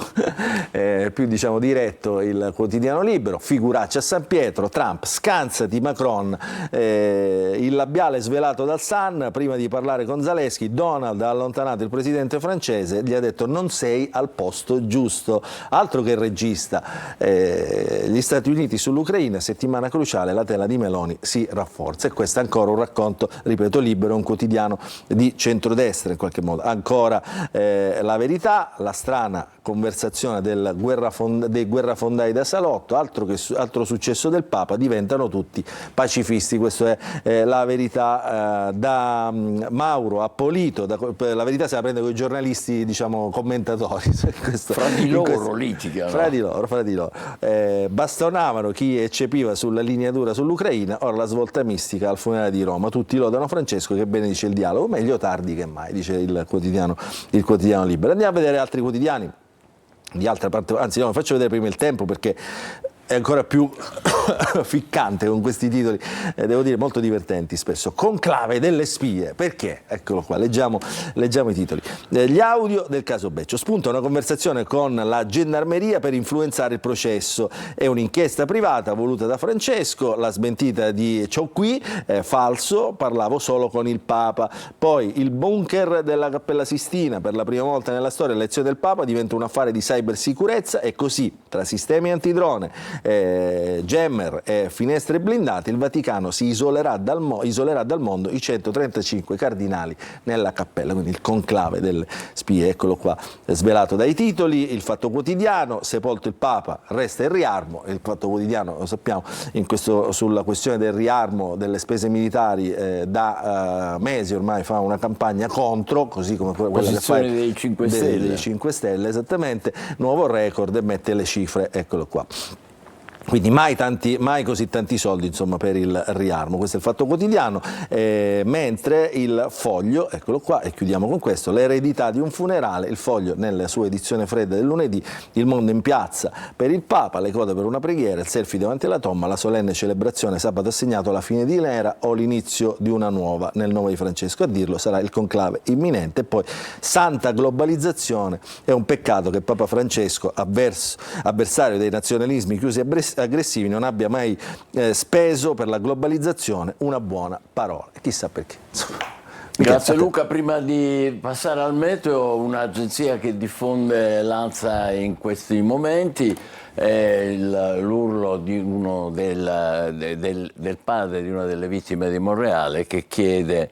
diretto il quotidiano Libero. Figuraccia a San Pietro, Trump, scansati Macron, il labiale svelato dal Sun. Prima di parlare con Zalesky, Donald ha allontanato il presidente francese, gli ha detto: non sei al posto giusto. Altro che il regista. Gli Stati Uniti sull'Ucraina, settimana cruciale, la tela di Meloni si rafforza. E questo è ancora un racconto, ripeto, Libero, un quotidiano di centrodestra in qualche modo. Ancora La Verità, la strana conversazione dei guerrafondai da salotto, altro successo del Papa, diventano tutti pacifisti. Questo è La Verità, da Mauro a Polito. La Verità se la prende con i giornalisti commentatori. Fra di loro litigano. Fra di loro. Bastonavano chi eccepiva sulla linea dura sull'Ucraina, ora la svolta mistica al funerale di Roma. Tutti lodano Francesco che benedice il dialogo, meglio tardi che mai, dice il quotidiano Libero. Andiamo a vedere altri quotidiani di altra parte, anzi no, faccio vedere prima il Tempo, perché è ancora più ficcante con questi titoli, devo dire molto divertenti spesso. Conclave delle spie, perché? Eccolo qua, leggiamo i titoli. Gli audio del caso Beccio. Spunta una conversazione con la gendarmeria per influenzare il processo. È un'inchiesta privata voluta da Francesco, la smentita di Ciauqui, falso, parlavo solo con il Papa. Poi il bunker della Cappella Sistina, per la prima volta nella storia l'elezione del Papa diventa un affare di cybersicurezza, e così tra sistemi antidrone, jammer e finestre blindate il Vaticano si isolerà dal mondo i 135 cardinali nella cappella. Quindi il conclave delle spie, eccolo qua, svelato dai titoli. Il Fatto Quotidiano, sepolto il Papa, resta il riarmo. Il Fatto Quotidiano, lo sappiamo, sulla questione del riarmo delle spese militari da mesi ormai fa una campagna contro, così come quella che fa dei 5 Stelle. Dei 5 Stelle, esattamente, nuovo record, e mette le cifre, eccolo qua. Quindi mai così tanti soldi, insomma, per il riarmo. Questo è il Fatto Quotidiano, mentre il Foglio, eccolo qua, e chiudiamo con questo, l'eredità di un funerale. Il Foglio, nella sua edizione fredda del lunedì, il mondo in piazza per il Papa, le code per una preghiera, il selfie davanti alla tomba, la solenne celebrazione sabato assegnato alla fine di un'era o l'inizio di una nuova. Nel nome di Francesco a dirlo sarà il conclave imminente. E poi santa globalizzazione. È un peccato che Papa Francesco, avversario dei nazionalismi chiusi e aggressivi, non abbia mai speso per la globalizzazione una buona parola. Chissà perché. Grazie Luca. Prima di passare al meteo, un'agenzia che diffonde l'ansia in questi momenti è l'urlo di uno del padre di una delle vittime di Monreale, che chiede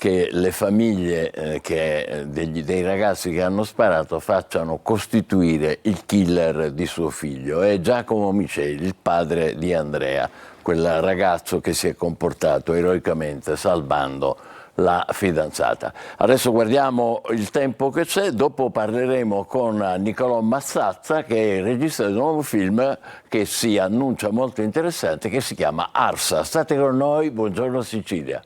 che le famiglie dei ragazzi che hanno sparato facciano costituire il killer di suo figlio. È Giacomo Miceli, il padre di Andrea, quel ragazzo che si è comportato eroicamente salvando la fidanzata. Adesso guardiamo il tempo che c'è, dopo parleremo con Nicolò Massazza, che è il regista di un nuovo film che si annuncia molto interessante, che si chiama Arsa. State con noi, buongiorno Sicilia.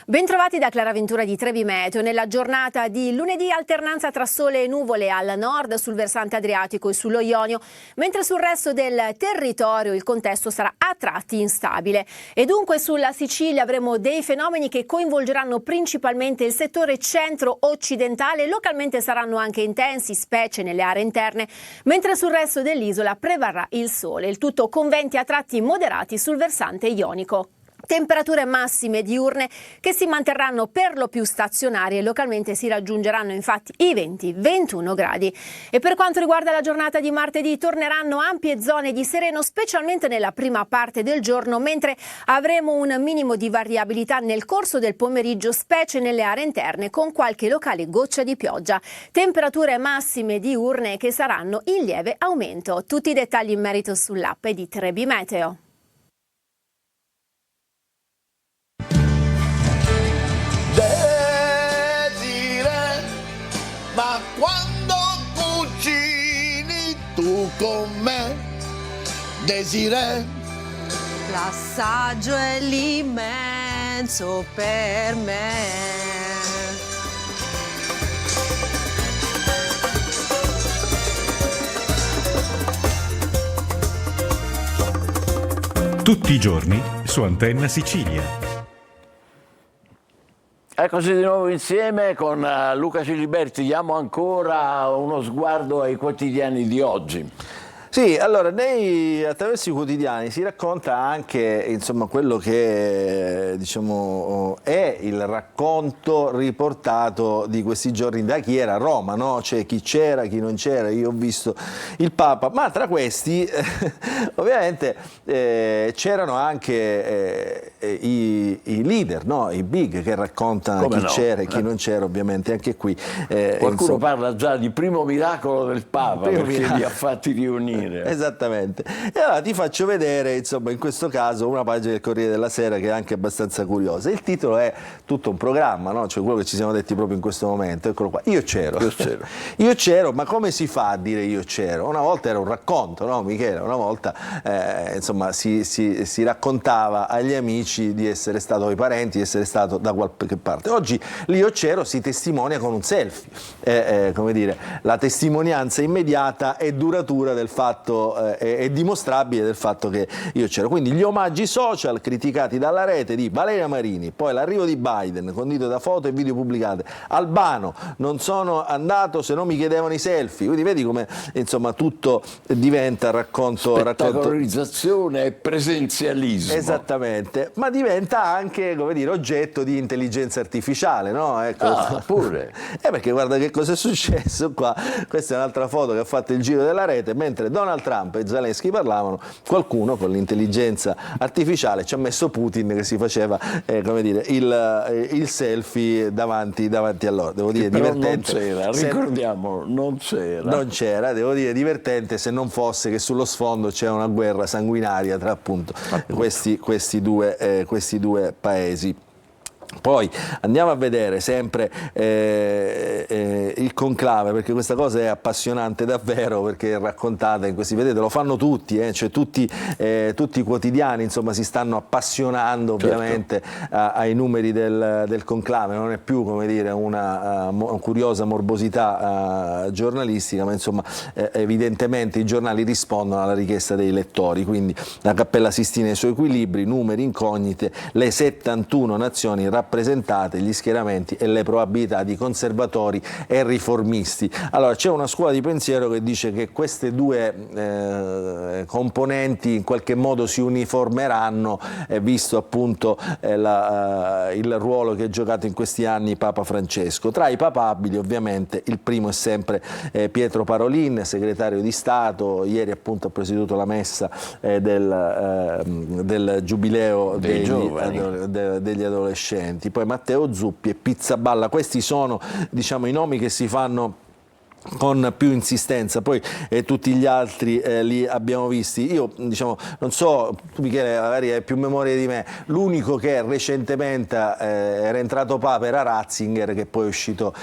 Bentrovati da Clara Ventura di Trebi Meteo. Nella giornata di lunedì alternanza tra sole e nuvole al nord, sul versante adriatico e sullo Ionio, mentre sul resto del territorio il contesto sarà a tratti instabile. E dunque sulla Sicilia avremo dei fenomeni che coinvolgeranno principalmente il settore centro-occidentale, localmente saranno anche intensi, specie nelle aree interne, mentre sul resto dell'isola prevarrà il sole, il tutto con venti a tratti moderati sul versante ionico. Temperature massime diurne che si manterranno per lo più stazionarie e localmente si raggiungeranno infatti i 20-21 gradi. E per quanto riguarda la giornata di martedì torneranno ampie zone di sereno, specialmente nella prima parte del giorno, mentre avremo un minimo di variabilità nel corso del pomeriggio, specie nelle aree interne, con qualche locale goccia di pioggia. Temperature massime diurne che saranno in lieve aumento. Tutti i dettagli in merito sull'app di Trebi Meteo. Ma quando cucini tu con me, Desiree, l'assaggio è l'immenso per me. Tutti i giorni su Antenna Sicilia. Eccoci di nuovo insieme con Luca Ciliberti. Diamo ancora uno sguardo ai quotidiani di oggi. Sì, allora attraverso i quotidiani si racconta anche, insomma, quello che diciamo è il racconto riportato di questi giorni da chi era a Roma, no? Cioè chi c'era, chi non c'era. Io ho visto il Papa, ma tra questi ovviamente c'erano anche i leader, no? I big, che raccontano chi c'era e chi non c'era, ovviamente anche qui. Qualcuno parla già di primo miracolo del Papa, perché li ha fatti riunire. finire. Esattamente. E allora ti faccio vedere, insomma, in questo caso una pagina del Corriere della Sera che è anche abbastanza curiosa. Il titolo è tutto un programma, no? Cioè quello che ci siamo detti proprio in questo momento. Eccolo qua. Io c'ero. Io c'ero, ma come si fa a dire io c'ero? Una volta era un racconto, no Michele? Una volta insomma si raccontava agli amici di essere stato, ai parenti, di essere stato da qualche parte. Oggi l'io c'ero si testimonia con un selfie. Come dire, la testimonianza immediata e duratura del fatto, è dimostrabile del fatto che io c'ero. Quindi gli omaggi social criticati dalla rete di Valeria Marini, poi l'arrivo di Biden condito da foto e video pubblicate. Albano, non sono andato se non mi chiedevano i selfie. Quindi vedi come insomma tutto diventa racconto. Spettacolarizzazione e presenzialismo. Esattamente, ma diventa anche, come dire, oggetto di intelligenza artificiale, no? Ecco. Pure. Perché guarda che cosa è successo qua. Questa è un'altra foto che ha fatto il giro della rete. Mentre Donald Trump e Zelensky parlavano, qualcuno con l'intelligenza artificiale ci ha messo Putin che si faceva come dire, il selfie davanti a loro. Devo dire divertente. Non c'era, ricordiamolo, non c'era. Non c'era, devo dire divertente se non fosse che sullo sfondo c'è una guerra sanguinaria tra appunto questi due paesi. Poi andiamo a vedere sempre il conclave, perché questa cosa è appassionante davvero, perché è raccontata in questi, vedete, lo fanno tutti, cioè tutti i quotidiani insomma si stanno appassionando ovviamente ai numeri del conclave. Non è più, come dire, una curiosa morbosità giornalistica, ma insomma evidentemente i giornali rispondono alla richiesta dei lettori. Quindi la Cappella Sistina e i suoi equilibri, numeri, incognite, le 71 nazioni rappresentate, gli schieramenti e le probabilità di conservatori e riformisti. Allora c'è una scuola di pensiero che dice che queste due componenti in qualche modo si uniformeranno, visto appunto il ruolo che ha giocato in questi anni Papa Francesco. Tra i papabili ovviamente il primo è sempre Pietro Parolin, segretario di Stato. Ieri appunto ha presieduto la messa del giubileo degli adolescenti. Poi Matteo Zuppi e Pizzaballa. Questi sono, diciamo, i nomi che si fanno con più insistenza. Poi tutti gli altri li abbiamo visti. Io, diciamo, non so, tu Michele magari hai più memoria di me, l'unico che recentemente era entrato Papa era Ratzinger, che poi è uscito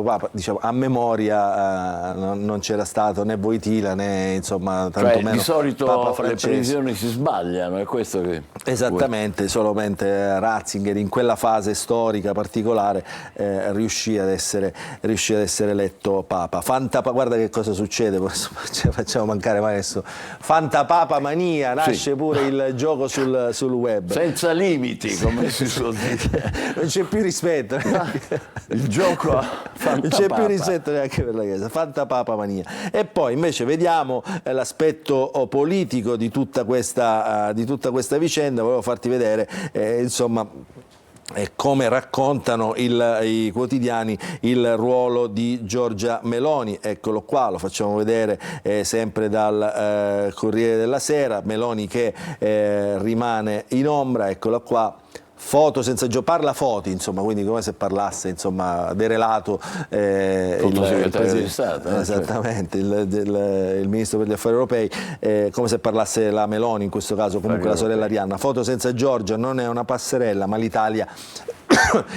Papa, diciamo, a memoria non c'era stato né Wojtyla né insomma tantomeno di solito Papa le Francesco. previsioni si sbagliano, è questo che... Esattamente, solamente Ratzinger in quella fase storica particolare riuscì ad essere eletto Papa. Guarda che cosa succede, facciamo mancare mai adesso. Fantapapa mania, nasce pure il gioco sul web. Senza limiti, come si suol dire. Non c'è più rispetto. Il gioco a Fantapapa. Non c'è più rispetto neanche per la Chiesa. Fantapapa mania. E poi invece vediamo l'aspetto politico di tutta questa vicenda. Volevo farti vedere, insomma, come raccontano i quotidiani il ruolo di Giorgia Meloni. Eccolo qua, lo facciamo vedere sempre dal Corriere della Sera. Meloni che rimane in ombra, eccola qua. Foto senza parla Foti, insomma, quindi come se parlasse, insomma, derelato il Presidente di Stato, esattamente, il Ministro per gli Affari Europei, come se parlasse la Meloni, in questo caso comunque la sorella Arianna. Foto senza Giorgia non è una passerella, ma l'Italia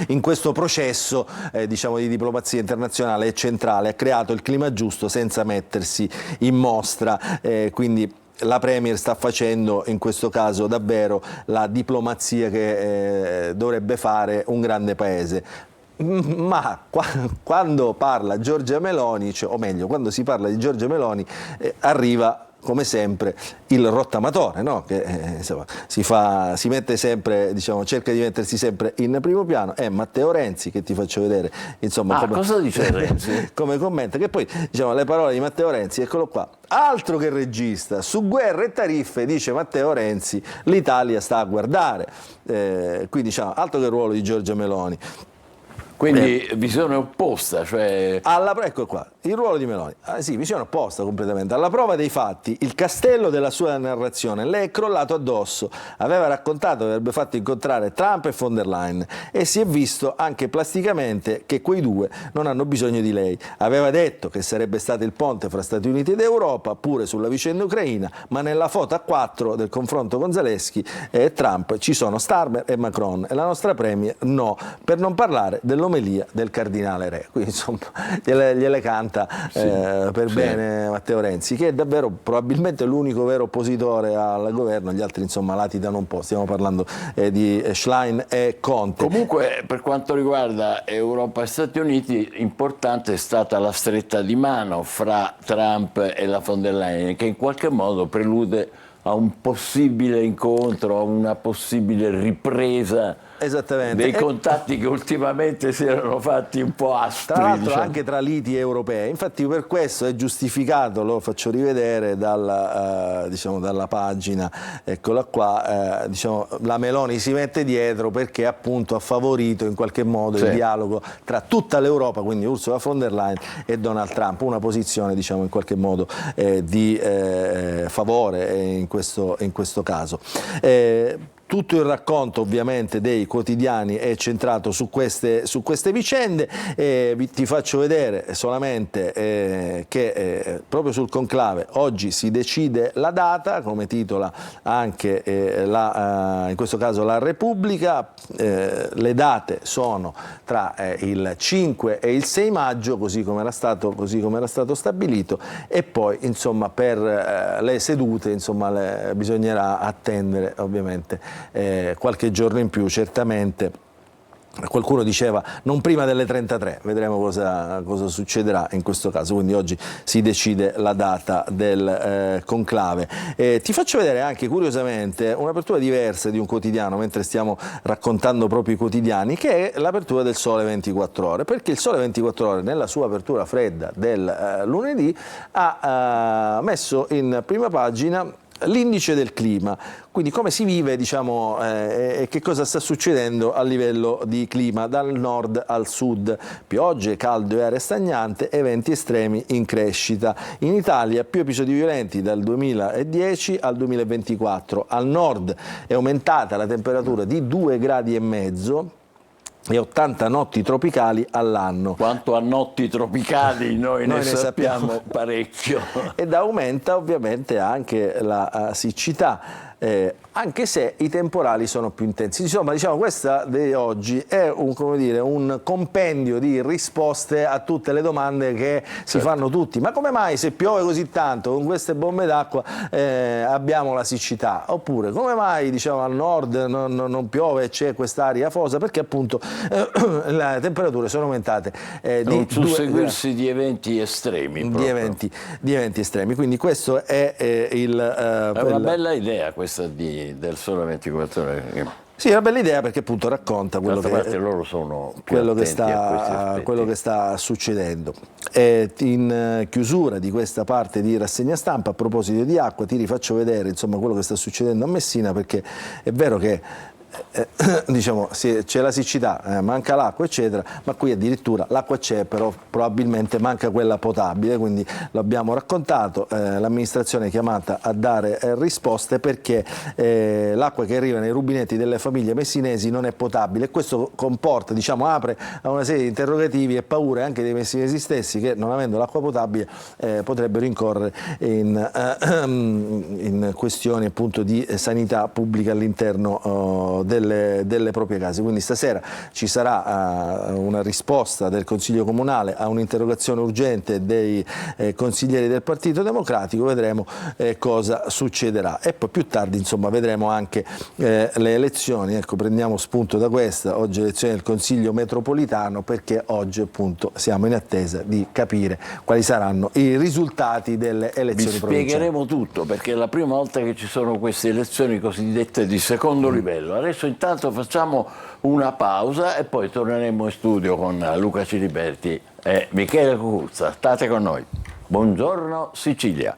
in questo processo diciamo di diplomazia internazionale è centrale, ha creato il clima giusto senza mettersi in mostra, quindi la Premier sta facendo in questo caso davvero la diplomazia che dovrebbe fare un grande paese. Ma quando parla Giorgia Meloni, o meglio, quando si parla di Giorgia Meloni, arriva come sempre il rottamatore, no? Che insomma, si mette sempre, diciamo, cerca di mettersi sempre in primo piano. È Matteo Renzi, che ti faccio vedere, insomma, cosa dice Renzi? Come commenta, che poi, diciamo, le parole di Matteo Renzi, eccolo qua. Altro che regista, su guerra e tariffe, dice Matteo Renzi, l'Italia sta a guardare. Qui, diciamo, altro che il ruolo di Giorgia Meloni. Quindi visione opposta, cioè... Ecco qua, il ruolo di Meloni. Sì, visione opposta completamente. Alla prova dei fatti, il castello della sua narrazione le è crollato addosso. Aveva raccontato che avrebbe fatto incontrare Trump e von der Leyen e si è visto anche plasticamente che quei due non hanno bisogno di lei. Aveva detto che sarebbe stato il ponte fra Stati Uniti ed Europa, pure sulla vicenda ucraina, ma nella foto a 4 del confronto con Zelensky e Trump ci sono Starmer e Macron e la nostra premier no, per non parlare dell'omelia del cardinale Re. Quindi insomma gliele canta per bene Matteo Renzi, che è davvero probabilmente l'unico vero oppositore al governo, gli altri insomma latitano un po', stiamo parlando di Schlein e Conte. Comunque per quanto riguarda Europa e Stati Uniti importante è stata la stretta di mano fra Trump e la von der Leyen, che in qualche modo prelude a un possibile incontro, a una possibile ripresa dei contatti che ultimamente si erano fatti un po' aspri. Tra l'altro diciamo. Anche tra liti europei, infatti per questo è giustificato, lo faccio rivedere dalla pagina, eccola qua, la Meloni si mette dietro perché appunto ha favorito in qualche modo il dialogo tra tutta l'Europa, quindi Ursula von der Leyen e Donald Trump, una posizione in qualche modo di favore in questo caso. Tutto il racconto ovviamente dei quotidiani è centrato su queste vicende. Ti faccio vedere solamente che proprio sul conclave oggi si decide la data, come titola anche in questo caso la Repubblica. Le date sono tra il 5 e il 6 maggio, così come era stato stabilito, e poi insomma per le sedute bisognerà attendere ovviamente qualche giorno in più, certamente. Qualcuno diceva non prima delle 33, vedremo cosa succederà in questo caso, quindi oggi si decide la data del conclave. Ti faccio vedere anche curiosamente un'apertura diversa di un quotidiano, mentre stiamo raccontando proprio i quotidiani, che è l'apertura del Sole 24 Ore, perché il Sole 24 Ore nella sua apertura fredda del lunedì ha messo in prima pagina l'indice del clima, quindi come si vive e che cosa sta succedendo a livello di clima dal nord al sud. Piogge, caldo e aria stagnante, eventi estremi in crescita. In Italia più episodi violenti dal 2010 al 2024. Al nord è aumentata la temperatura di 2,5 gradi e 80 notti tropicali all'anno. Quanto a notti tropicali noi ne sappiamo parecchio. Ed aumenta ovviamente anche la siccità. Anche se i temporali sono più intensi. Insomma, questa di oggi è un compendio di risposte a tutte le domande che si fanno tutti. Ma come mai se piove così tanto con queste bombe d'acqua abbiamo la siccità? Oppure come mai al nord non piove e c'è quest'aria afosa? Perché appunto le temperature sono aumentate di un susseguirsi di eventi estremi. Di eventi estremi. Quindi questo è una bella idea questa del Sole 24 Ore. Sì, è una bella idea perché appunto racconta quello che sta succedendo. In chiusura di questa parte di rassegna stampa, a proposito di acqua, ti rifaccio vedere quello che sta succedendo a Messina, perché è vero che c'è la siccità, manca l'acqua eccetera, ma qui addirittura l'acqua c'è, però probabilmente manca quella potabile, quindi lo abbiamo raccontato, l'amministrazione è chiamata a dare risposte perché l'acqua che arriva nei rubinetti delle famiglie messinesi non è potabile, e questo comporta, apre a una serie di interrogativi e paure anche dei messinesi stessi, che non avendo l'acqua potabile potrebbero incorrere in questioni appunto di sanità pubblica all'interno delle proprie case. Quindi stasera ci sarà una risposta del Consiglio Comunale a un'interrogazione urgente dei consiglieri del Partito Democratico, vedremo cosa succederà, e poi più tardi vedremo anche le elezioni. Ecco, prendiamo spunto da questa, oggi elezioni del Consiglio metropolitano, perché oggi appunto siamo in attesa di capire quali saranno i risultati delle elezioni provinciali. Spiegheremo tutto, perché è la prima volta che ci sono queste elezioni cosiddette di secondo livello. Adesso intanto facciamo una pausa e poi torneremo in studio con Luca Ciliberti e Michele Cucuzza. State con noi. Buongiorno Sicilia.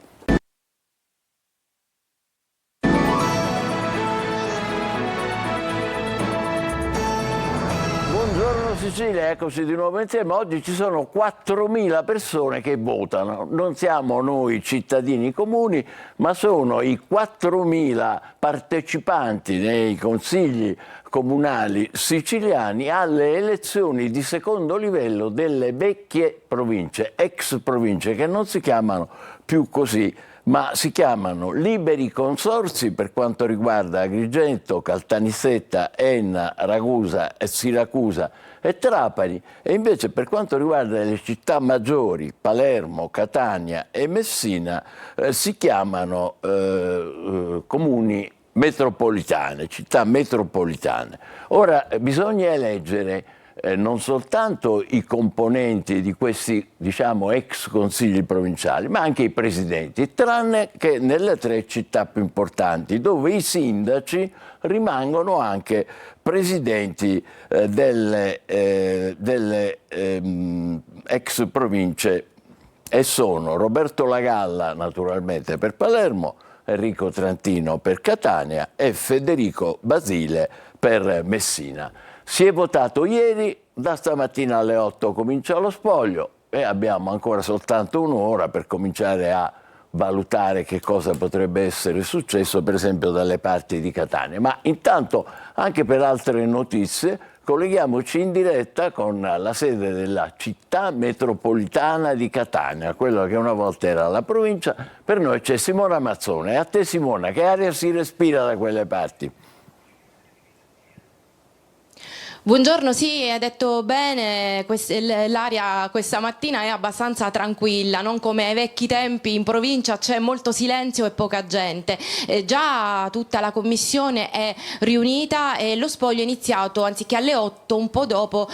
Buongiorno Sicilia, eccoci di nuovo insieme. Oggi ci sono 4.000 persone che votano. Non siamo noi cittadini comuni, ma sono i 4.000 partecipanti nei consigli comunali siciliani alle elezioni di secondo livello delle vecchie province, ex province, che non si chiamano più così, ma si chiamano liberi consorzi per quanto riguarda Agrigento, Caltanissetta, Enna, Ragusa, Siracusa e Trapani, e invece per quanto riguarda le città maggiori, Palermo, Catania e Messina, si chiamano comuni metropolitane, città metropolitane. Ora bisogna eleggere non soltanto i componenti di questi, diciamo, ex consigli provinciali, ma anche i presidenti, tranne che nelle 3 città più importanti, dove i sindaci rimangono anche presidenti delle ex province, e sono Roberto Lagalla, naturalmente, per Palermo, Enrico Trantino per Catania e Federico Basile per Messina. Si è votato ieri, da stamattina alle 8 comincia lo spoglio e abbiamo ancora soltanto un'ora per cominciare a valutare che cosa potrebbe essere successo, per esempio dalle parti di Catania. Ma intanto, anche per altre notizie, colleghiamoci in diretta con la sede della città metropolitana di Catania, quello che una volta era la provincia. Per noi c'è Simona Mazzone. E a te, Simona, che aria si respira da quelle parti? Buongiorno, sì, hai detto bene, l'aria questa mattina è abbastanza tranquilla, non come ai vecchi tempi in provincia c'è molto silenzio e poca gente. Già tutta la commissione è riunita e lo spoglio è iniziato anziché alle 8, un po' dopo,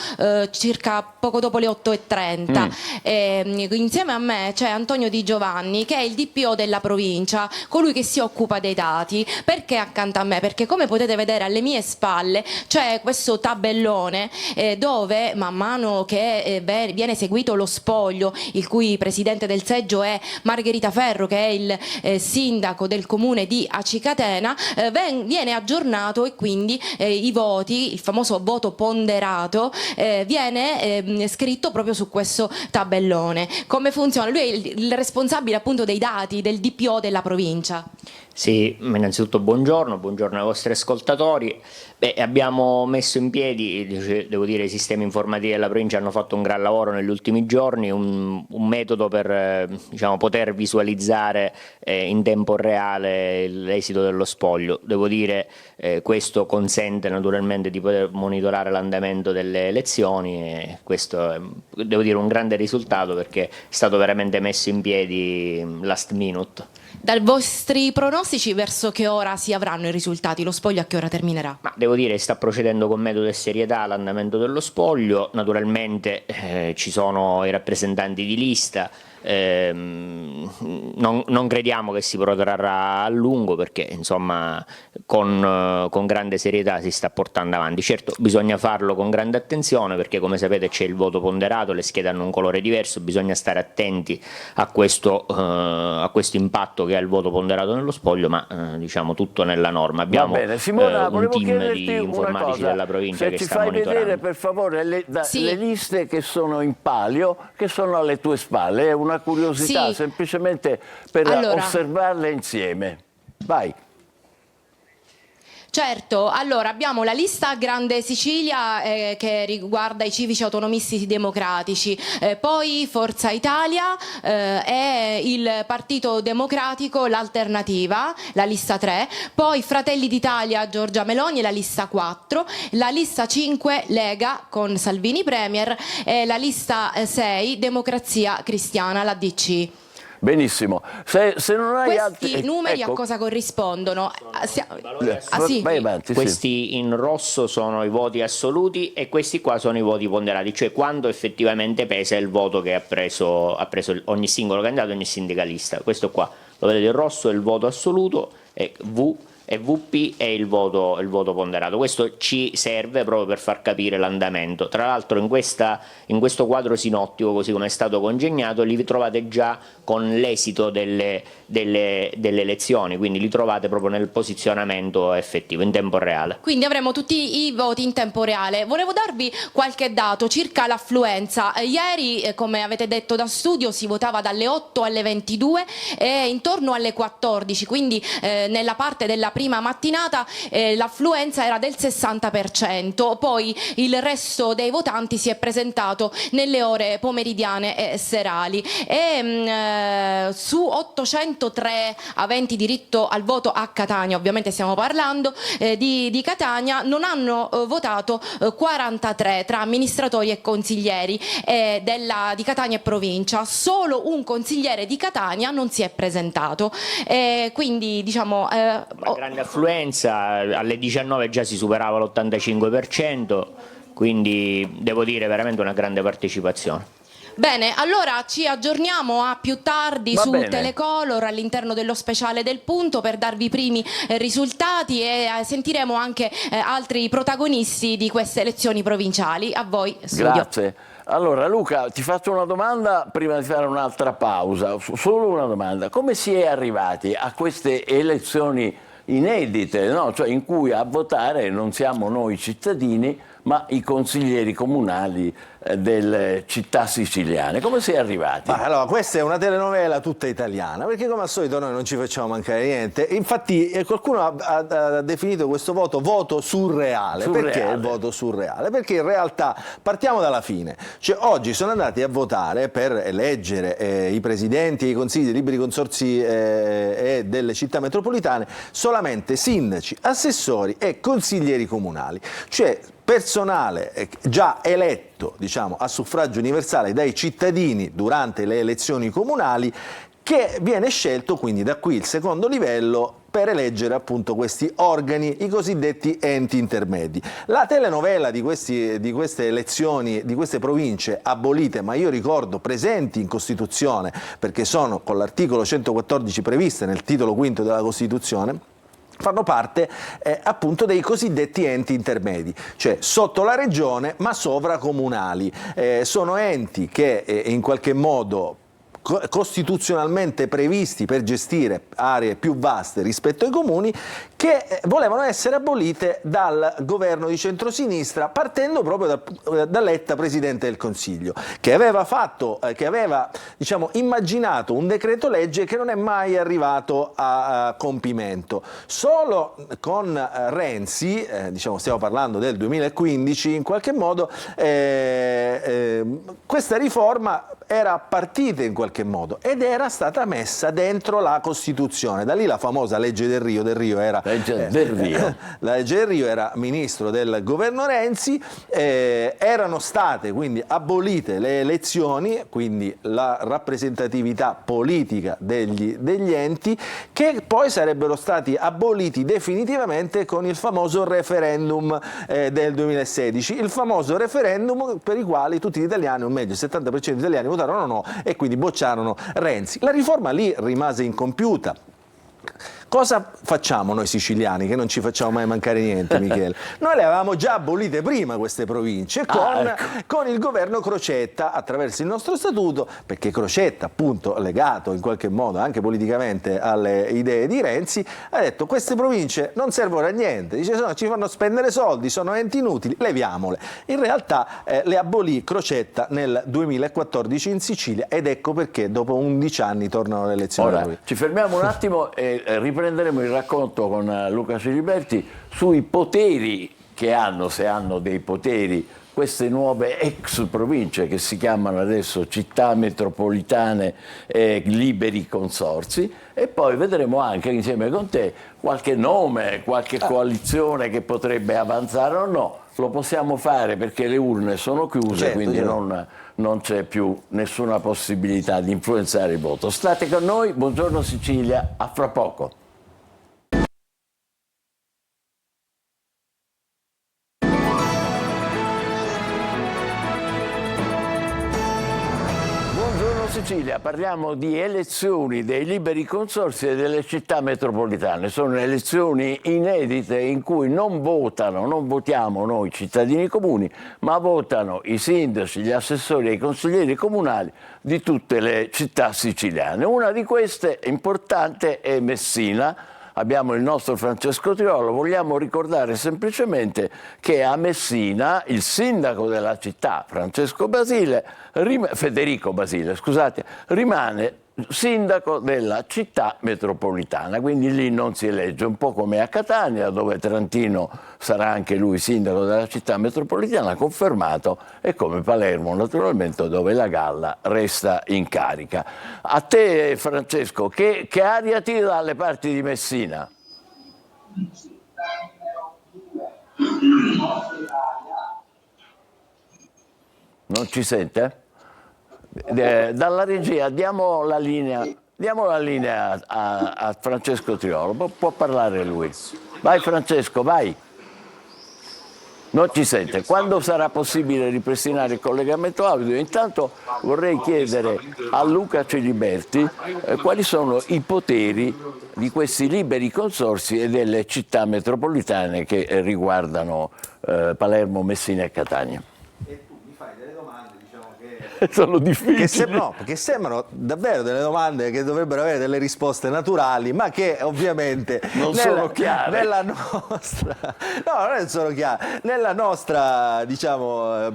circa poco dopo le 8:30. Insieme a me c'è Antonio Di Giovanni, che è il DPO della provincia, colui che si occupa dei dati. Perché accanto a me? Perché come potete vedere alle mie spalle c'è questo tabellone dove man mano che viene eseguito lo spoglio, il cui presidente del seggio è Margherita Ferro, che è il sindaco del comune di Acicatena, viene aggiornato, e quindi i voti, il famoso voto ponderato, viene scritto proprio su questo tabellone. Come funziona? Lui è il responsabile appunto dei dati del DPO della provincia. Sì, innanzitutto buongiorno ai vostri ascoltatori. Abbiamo messo in piedi, devo dire, i sistemi informativi della provincia hanno fatto un gran lavoro negli ultimi giorni, un metodo per poter visualizzare in tempo reale l'esito dello spoglio. Devo dire, questo consente naturalmente di poter monitorare l'andamento delle elezioni, e questo è, devo dire, un grande risultato, perché è stato veramente messo in piedi last minute. Dai vostri pronostici, verso che ora si avranno i risultati? Lo spoglio a che ora terminerà? Ma devo dire, sta procedendo con metodo e serietà l'andamento dello spoglio. Naturalmente ci sono i rappresentanti di lista. Non crediamo che si protrarrà a lungo, perché insomma con grande serietà si sta portando avanti. Certo, bisogna farlo con grande attenzione, perché come sapete c'è il voto ponderato, le schede hanno un colore diverso, bisogna stare attenti a questo impatto che ha il voto ponderato nello spoglio, ma diciamo tutto nella norma. Abbiamo Simona, un team di una informatici cosa, della provincia che sta Se monitorando. ci fai vedere per favore le liste che sono in palio, che sono alle tue spalle, è una curiosità, sì, semplicemente per osservarle insieme. Vai. Certo, allora abbiamo la lista Grande Sicilia che riguarda i civici autonomisti democratici, poi Forza Italia e il Partito Democratico, l'Alternativa, la lista 3, poi Fratelli d'Italia, Giorgia Meloni, la lista 4, la lista 5 Lega con Salvini Premier e la lista 6 Democrazia Cristiana, la DC. Benissimo. Se non hai questi numeri a cosa corrispondono? Sì. Vai avanti, questi in rosso sono i voti assoluti e questi qua sono i voti ponderati, cioè quando effettivamente pesa il voto che ha preso ogni singolo candidato, ogni sindacalista. Questo qua, lo vedete, il rosso è il voto assoluto e V VP e il voto ponderato. Questo ci serve proprio per far capire l'andamento. Tra l'altro in questo quadro sinottico, così come è stato congegnato, li trovate già con l'esito delle elezioni, quindi li trovate proprio nel posizionamento effettivo, in tempo reale. Quindi avremo tutti i voti in tempo reale. Volevo darvi qualche dato circa l'affluenza. Ieri, come avete detto da studio, si votava dalle 8 alle 22 e intorno alle 14, quindi nella parte della prima mattinata l'affluenza era del 60%, poi il resto dei votanti si è presentato nelle ore pomeridiane e serali e su 803 aventi diritto al voto a Catania, ovviamente stiamo parlando di Catania, non hanno votato 43 tra amministratori e consiglieri di Catania e provincia. Solo un consigliere di Catania non si è presentato, quindi diciamo una grande affluenza, alle 19 già si superava l'85%, quindi devo dire veramente una grande partecipazione. Bene, allora ci aggiorniamo a più tardi su bene. Telecolor all'interno dello speciale del Punto per darvi i primi risultati e sentiremo anche altri protagonisti di queste elezioni provinciali. A voi, studio. Grazie. Allora Luca, ti faccio una domanda prima di fare un'altra pausa, solo una domanda. Come si è arrivati a queste elezioni inedite, no? Cioè in cui a votare non siamo noi cittadini, ma i consiglieri comunali delle città siciliane? Come si è arrivati? Allora, questa è una telenovela tutta italiana, perché come al solito noi non ci facciamo mancare niente. Infatti qualcuno ha definito questo voto surreale. Perché il voto surreale? Perché in realtà partiamo dalla fine. Cioè, oggi sono andati a votare per eleggere i presidenti e i consigli dei liberi consorzi e delle città metropolitane solamente sindaci, assessori e consiglieri comunali. Cioè personale già eletto, diciamo, a suffragio universale dai cittadini durante le elezioni comunali, che viene scelto quindi da qui il secondo livello per eleggere appunto questi organi, i cosiddetti enti intermedi. La telenovela di queste elezioni, di queste province abolite, ma io ricordo presenti in Costituzione, perché sono con l'articolo 114 previste nel titolo quinto della Costituzione, fanno parte appunto dei cosiddetti enti intermedi, cioè sotto la regione ma sovracomunali. Sono enti che in qualche modo costituzionalmente previsti per gestire aree più vaste rispetto ai comuni, che volevano essere abolite dal governo di centrosinistra, partendo proprio da Letta, presidente del Consiglio, che aveva diciamo, immaginato un decreto legge che non è mai arrivato a compimento. Solo con Renzi, diciamo, stiamo parlando del 2015, in qualche modo questa riforma era partita in qualche modo ed era stata messa dentro la Costituzione. Da lì la famosa legge Del Rio. La legge Del Rio era ministro del governo Renzi, erano state quindi abolite le elezioni, quindi la rappresentatività politica degli enti, che poi sarebbero stati aboliti definitivamente con il famoso referendum del 2016, il famoso referendum per il quale tutti gli italiani, o meglio il 70% degli italiani, votarono no e quindi bocciarono Renzi. La riforma lì rimase incompiuta. Cosa facciamo noi siciliani, che non ci facciamo mai mancare niente, Michele? Noi le avevamo già abolite prima queste province con il governo Crocetta, attraverso il nostro statuto, perché Crocetta, appunto legato in qualche modo anche politicamente alle idee di Renzi, ha detto queste province non servono a niente, dice ci fanno spendere soldi, sono enti inutili, leviamole. In realtà le abolì Crocetta nel 2014 in Sicilia, ed ecco perché dopo 11 anni tornano le elezioni. Ora, ci fermiamo un attimo e riprenderemo il racconto con Luca Ciliberti sui poteri che hanno, se hanno dei poteri, queste nuove ex province che si chiamano adesso città metropolitane e liberi consorzi, e poi vedremo anche insieme con te qualche nome, qualche coalizione che potrebbe avanzare o no. Lo possiamo fare perché le urne sono chiuse, quindi non c'è più nessuna possibilità di influenzare il voto. State con noi, buongiorno Sicilia, a fra poco. Sicilia parliamo di elezioni dei liberi consorzi e delle città metropolitane. Sono elezioni inedite in cui non votiamo noi cittadini comuni, ma votano i sindaci, gli assessori e i consiglieri comunali di tutte le città siciliane. Una di queste importante è Messina. Abbiamo il nostro Francesco Triolo, vogliamo ricordare semplicemente che a Messina il sindaco della città, Federico Basile, rimane sindaco della città metropolitana, quindi lì non si elegge, un po' come a Catania, dove Trantino sarà anche lui sindaco della città metropolitana, confermato, e come Palermo naturalmente, dove la Galla resta in carica. A te Francesco, che aria ti dà alle parti di Messina? Non ci sente? Dalla regia diamo la linea a Francesco Triolo, può parlare lui. Vai Francesco, vai. Non ci sente. Quando sarà possibile ripristinare il collegamento audio? Intanto vorrei chiedere a Luca Ciliberti quali sono i poteri di questi liberi consorzi e delle città metropolitane che riguardano Palermo, Messina e Catania. Sono difficili. Perché sembrano davvero delle domande che dovrebbero avere delle risposte naturali, ma che ovviamente non sono chiare. Nella nostra, no, non sono chiare. Nella nostra, diciamo,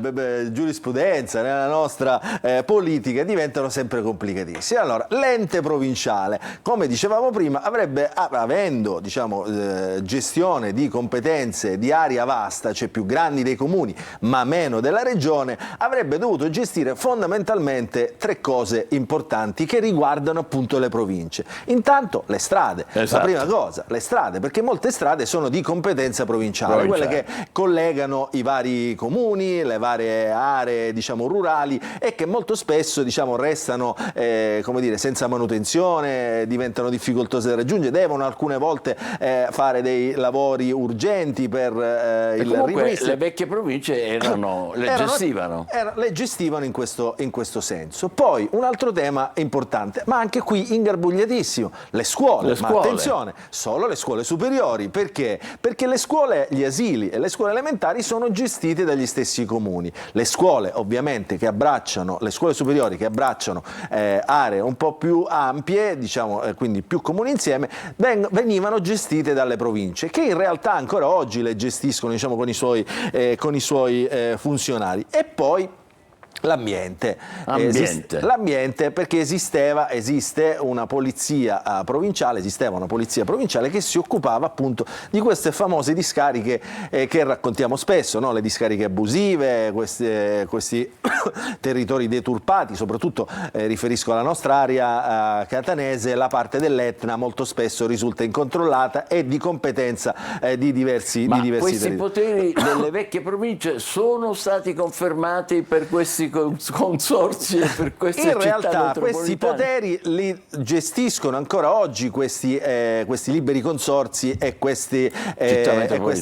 giurisprudenza, nella nostra politica diventano sempre complicatissime. Allora, l'ente provinciale, come dicevamo prima, avendo, diciamo, gestione di competenze di area vasta, cioè più grandi dei comuni, ma meno della regione, avrebbe dovuto gestire fondamentalmente tre cose importanti che riguardano appunto le province. Intanto le strade, esatto. La prima cosa, le strade, perché molte strade sono di competenza provinciale, quelle che collegano i vari comuni, le varie aree, diciamo, rurali, e che molto spesso, diciamo, restano come dire, senza manutenzione, diventano difficoltose da raggiungere, devono alcune volte fare dei lavori urgenti per il ripristino. Le vecchie province le gestivano in questo senso. Poi un altro tema importante, ma anche qui ingarbugliatissimo, le scuole. Ma attenzione, solo le scuole superiori. Perché? Perché le scuole, gli asili e le scuole elementari sono gestite dagli stessi comuni. Le scuole ovviamente che abbracciano, le scuole superiori che abbracciano aree un po' più ampie, diciamo, quindi più comuni insieme, venivano gestite dalle province, che in realtà ancora oggi le gestiscono, diciamo, con i suoi funzionari. E poi l'ambiente, perché esiste una polizia provinciale, che si occupava appunto di queste famose discariche che raccontiamo spesso, no? Le discariche abusive, questi territori deturpati, soprattutto riferisco alla nostra area catanese. La parte dell'Etna molto spesso risulta incontrollata e di competenza di diversi questi poteri delle vecchie province sono stati confermati per questi consorzi e per queste città metropolitane? In realtà questi poteri li gestiscono ancora oggi questi liberi consorzi e queste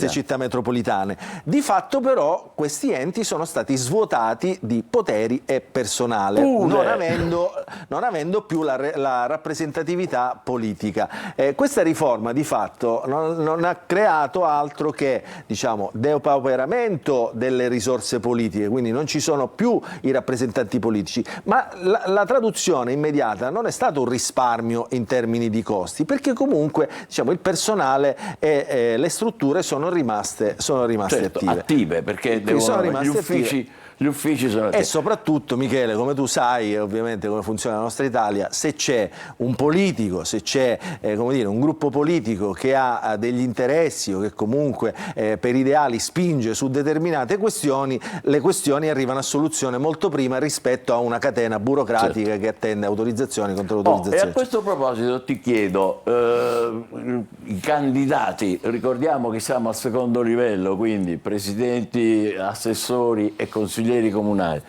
città metropolitane. Di fatto però questi enti sono stati svuotati di poteri e personale, non avendo più la rappresentatività politica. Questa riforma di fatto non ha creato altro che, diciamo, depauperamento delle risorse politiche, quindi non ci sono più i rappresentanti politici, ma la traduzione immediata non è stato un risparmio in termini di costi, perché comunque, diciamo, il personale e le strutture sono rimaste attive, perché gli uffici sono attivi. E soprattutto, Michele, come tu sai ovviamente come funziona la nostra Italia, se c'è un politico, se c'è un gruppo politico che ha degli interessi o che comunque per ideali spinge su determinate questioni, le questioni arrivano a soluzione molto prima rispetto a una catena burocratica che attende autorizzazioni contro autorizzazioni. E a questo proposito ti chiedo, i candidati, ricordiamo che siamo al secondo livello, quindi presidenti, assessori e consiglieri comunali,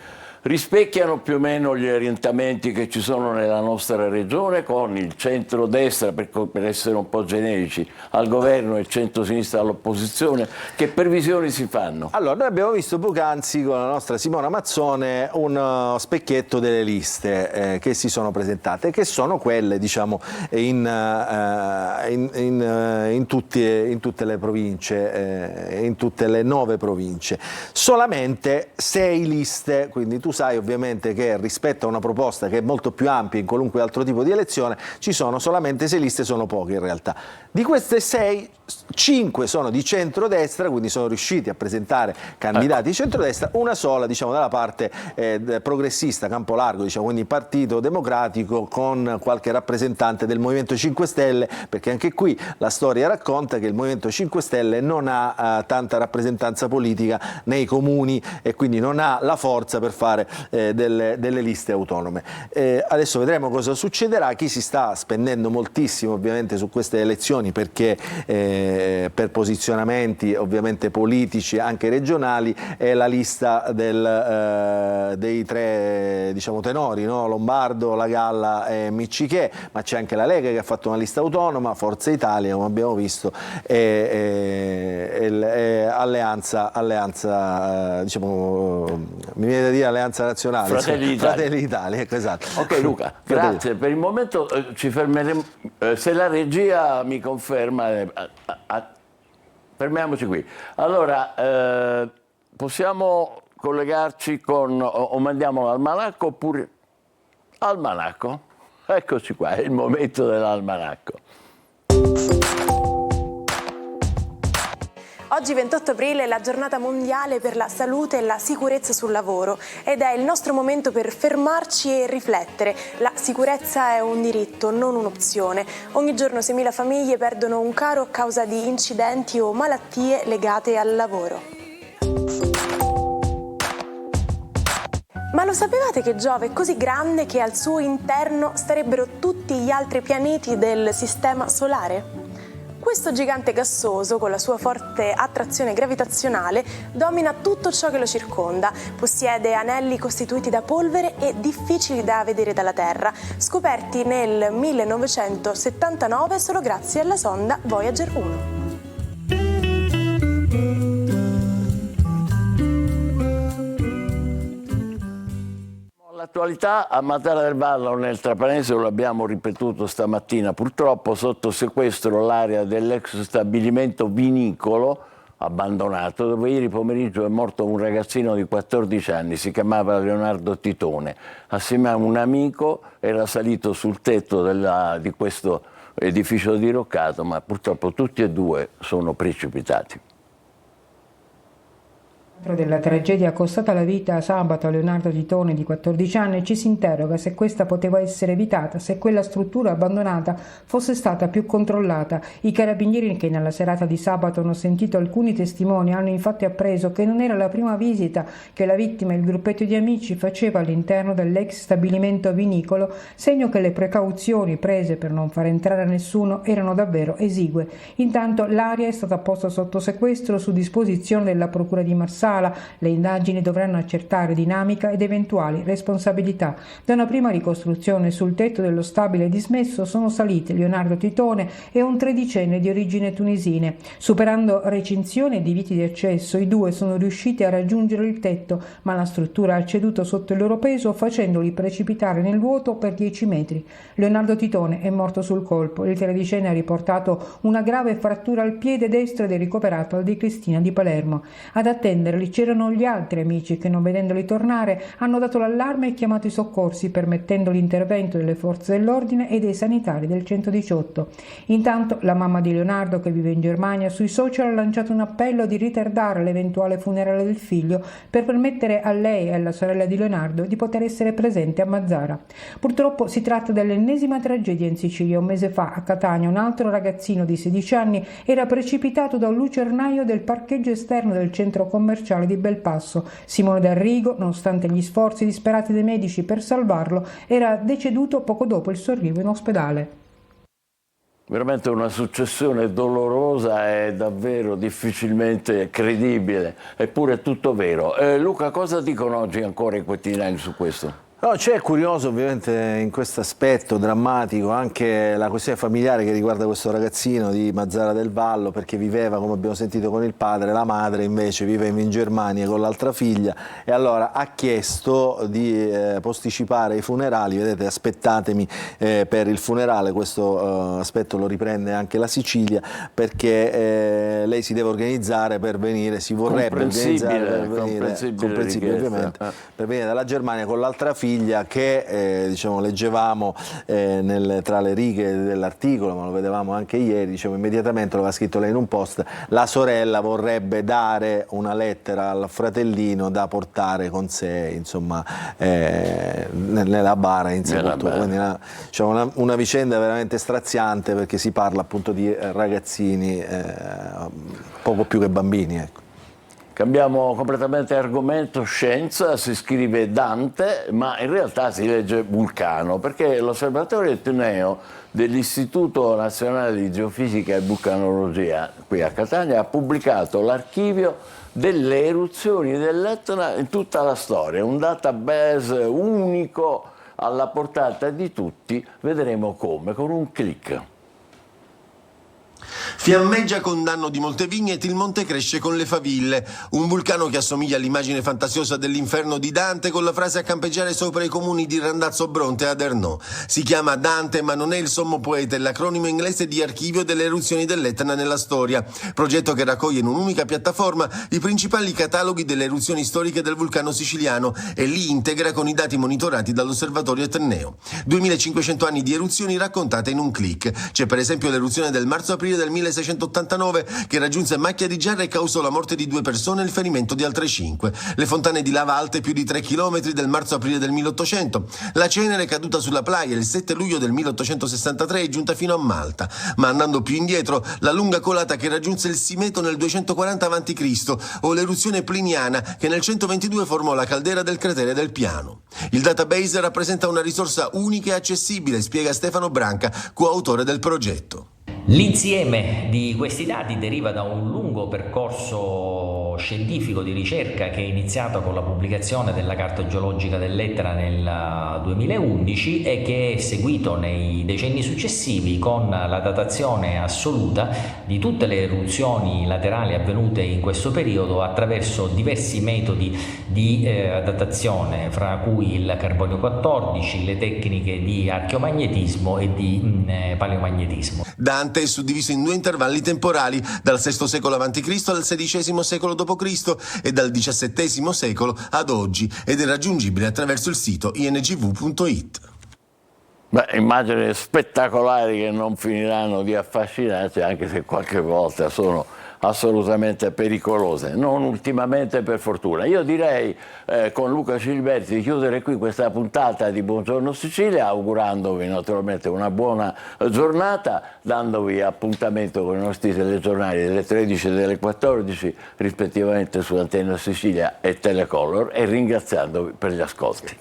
rispecchiano più o meno gli orientamenti che ci sono nella nostra regione, con il centro-destra, per essere un po' generici, al governo e il centro-sinistra all'opposizione. Che previsioni si fanno? Allora, noi abbiamo visto poc'anzi con la nostra Simona Mazzone uno specchietto delle liste che si sono presentate, che sono quelle, diciamo, in tutte le province, in tutte le 9 province. Solamente 6 liste, quindi tu sai ovviamente che rispetto a una proposta che è molto più ampia in qualunque altro tipo di elezione, ci sono solamente 6 liste, sono poche in realtà. Di queste 6, 5 sono di centrodestra, quindi sono riusciti a presentare candidati di centrodestra, una sola, diciamo, dalla parte progressista, campo largo, diciamo, quindi Partito Democratico, con qualche rappresentante del Movimento 5 Stelle, perché anche qui la storia racconta che il Movimento 5 Stelle non ha tanta rappresentanza politica nei comuni e quindi non ha la forza per fare delle liste autonome. Adesso vedremo cosa succederà. Chi si sta spendendo moltissimo ovviamente su queste elezioni, perché per posizionamenti ovviamente politici anche regionali, è la lista dei 3, diciamo, tenori, no? Lombardo, La Galla e Miccichè, ma c'è anche la Lega che ha fatto una lista autonoma, Forza Italia come abbiamo visto, e alleanza, diciamo, mi viene da dire Alleanza Nazionale, Fratelli d'Italia, ecco, esatto. Ok Luca, grazie. Per il momento ci fermeremo, se la regia mi conferma, fermiamoci qui. Allora, possiamo collegarci con, o mandiamo l'almanacco oppure... Almanacco? Eccoci qua, è il momento dell'almanacco. Oggi 28 aprile è la giornata mondiale per la salute e la sicurezza sul lavoro ed è il nostro momento per fermarci e riflettere. La sicurezza è un diritto, non un'opzione. Ogni giorno 6.000 famiglie perdono un caro a causa di incidenti o malattie legate al lavoro. Ma lo sapevate che Giove è così grande che al suo interno starebbero tutti gli altri pianeti del sistema solare? Questo gigante gassoso, con la sua forte attrazione gravitazionale, domina tutto ciò che lo circonda. Possiede anelli costituiti da polvere e difficili da vedere dalla Terra, scoperti nel 1979 solo grazie alla sonda Voyager 1. L'attualità a Matera del Vallo, nel Trapanese, lo abbiamo ripetuto stamattina, purtroppo sotto sequestro l'area dell'ex stabilimento vinicolo abbandonato, dove ieri pomeriggio è morto un ragazzino di 14 anni, si chiamava Leonardo Titone. Assieme a un amico era salito sul tetto di questo edificio diroccato, ma purtroppo tutti e due sono precipitati. Della tragedia costata la vita a sabato a Leonardo Titone di 14 anni, ci si interroga se questa poteva essere evitata, se quella struttura abbandonata fosse stata più controllata. I carabinieri che nella serata di sabato hanno sentito alcuni testimoni hanno infatti appreso che non era la prima visita che la vittima e il gruppetto di amici faceva all'interno dell'ex stabilimento vinicolo, segno che le precauzioni prese per non far entrare nessuno erano davvero esigue. Intanto l'area è stata posta sotto sequestro su disposizione della Procura di Marsala. Le indagini dovranno accertare dinamica ed eventuali responsabilità. Da una prima ricostruzione sul tetto dello stabile dismesso sono saliti Leonardo Titone e un 13enne di origine tunisine. Superando recinzioni e diviti di accesso, i due sono riusciti a raggiungere il tetto, ma la struttura ha ceduto sotto il loro peso, facendoli precipitare nel vuoto per 10 metri. Leonardo Titone è morto sul colpo. Il 13enne ha riportato una grave frattura al piede destro ed è ricoverato al De Cristina di Palermo. Ad attenderli c'erano gli altri amici che, non vedendoli tornare, hanno dato l'allarme e chiamato i soccorsi, permettendo l'intervento delle forze dell'ordine e dei sanitari del 118. Intanto la mamma di Leonardo, che vive in Germania, sui social ha lanciato un appello di ritardare l'eventuale funerale del figlio per permettere a lei e alla sorella di Leonardo di poter essere presente a Mazara. Purtroppo si tratta dell'ennesima tragedia in Sicilia. Un mese fa a Catania un altro ragazzino di 16 anni era precipitato da un lucernaio del parcheggio esterno del centro commerciale di Belpasso. Simone D'Arrigo, nonostante gli sforzi disperati dei medici per salvarlo, era deceduto poco dopo il suo arrivo in ospedale. Veramente una successione dolorosa e davvero difficilmente credibile, eppure è tutto vero. Luca, cosa dicono oggi ancora i quotidiani su questo? No, c'è curioso ovviamente in questo aspetto drammatico anche la questione familiare che riguarda questo ragazzino di Mazara del Vallo, perché viveva, come abbiamo sentito, con il padre, la madre invece viveva in Germania con l'altra figlia e allora ha chiesto di posticipare i funerali. Vedete, aspettatemi per il funerale, questo aspetto lo riprende anche la Sicilia, perché lei si deve organizzare per venire, si vorrebbe organizzare per venire, comprensibile ovviamente, per venire dalla Germania con l'altra figlia che diciamo, leggevamo tra le righe dell'articolo, ma lo vedevamo anche ieri, diciamo, immediatamente lo aveva scritto lei in un post, la sorella vorrebbe dare una lettera al fratellino da portare con sé, insomma, nella bara in sepoltura. Quindi diciamo, una vicenda veramente straziante, perché si parla appunto di ragazzini poco più che bambini, ecco. Cambiamo completamente argomento, scienza, si scrive Dante, ma in realtà si legge Vulcano, perché l'osservatorio etneo dell'Istituto Nazionale di Geofisica e Vulcanologia qui a Catania ha pubblicato l'archivio delle eruzioni dell'Etna in tutta la storia, un database unico alla portata di tutti, vedremo come, con un clic. Fiammeggia con danno di molte vigneti, il monte cresce con le faville. Un vulcano che assomiglia all'immagine fantasiosa dell'inferno di Dante, con la frase a campeggiare sopra i comuni di Randazzo Bronte e Adernò. Si chiama Dante, ma non è il sommo poeta, è l'acronimo inglese di Archivio delle eruzioni dell'Etna nella storia, progetto che raccoglie in un'unica piattaforma i principali cataloghi delle eruzioni storiche del vulcano siciliano e li integra con i dati monitorati dall'osservatorio etneo. 2500 anni di eruzioni raccontate in un clic. C'è per esempio l'eruzione del marzo-aprile del 1689 che raggiunse Macchia di Giarra e causò la morte di 2 persone e il ferimento di altre 5. Le fontane di lava alte più di 3 chilometri del marzo-aprile del 1800. La cenere caduta sulla playa il 7 luglio del 1863 è giunta fino a Malta. Ma andando più indietro, la lunga colata che raggiunse il Simeto nel 240 a.C. o l'eruzione pliniana che nel 122 formò la caldera del cratere del Piano. Il database rappresenta una risorsa unica e accessibile, spiega Stefano Branca, coautore del progetto. L'insieme di questi dati deriva da un lungo percorso scientifico di ricerca che è iniziato con la pubblicazione della carta geologica dell'Etna nel 2011 e che è seguito nei decenni successivi con la datazione assoluta di tutte le eruzioni laterali avvenute in questo periodo attraverso diversi metodi di datazione, fra cui il carbonio 14, le tecniche di archeomagnetismo e di paleomagnetismo. Dante è suddiviso in 2 intervalli temporali, dal VI secolo a.C. al XVI secolo d.C. e dal XVII secolo ad oggi, ed è raggiungibile attraverso il sito ingv.it. Immagini spettacolari che non finiranno di affascinarci, anche se qualche volta sono assolutamente pericolose, non ultimamente per fortuna. Io direi con Luca Ciliberti di chiudere qui questa puntata di Buongiorno Sicilia, augurandovi naturalmente una buona giornata, dandovi appuntamento con i nostri telegiornali delle 13 e delle 14 rispettivamente su Antenna Sicilia e Telecolor, e ringraziandovi per gli ascolti.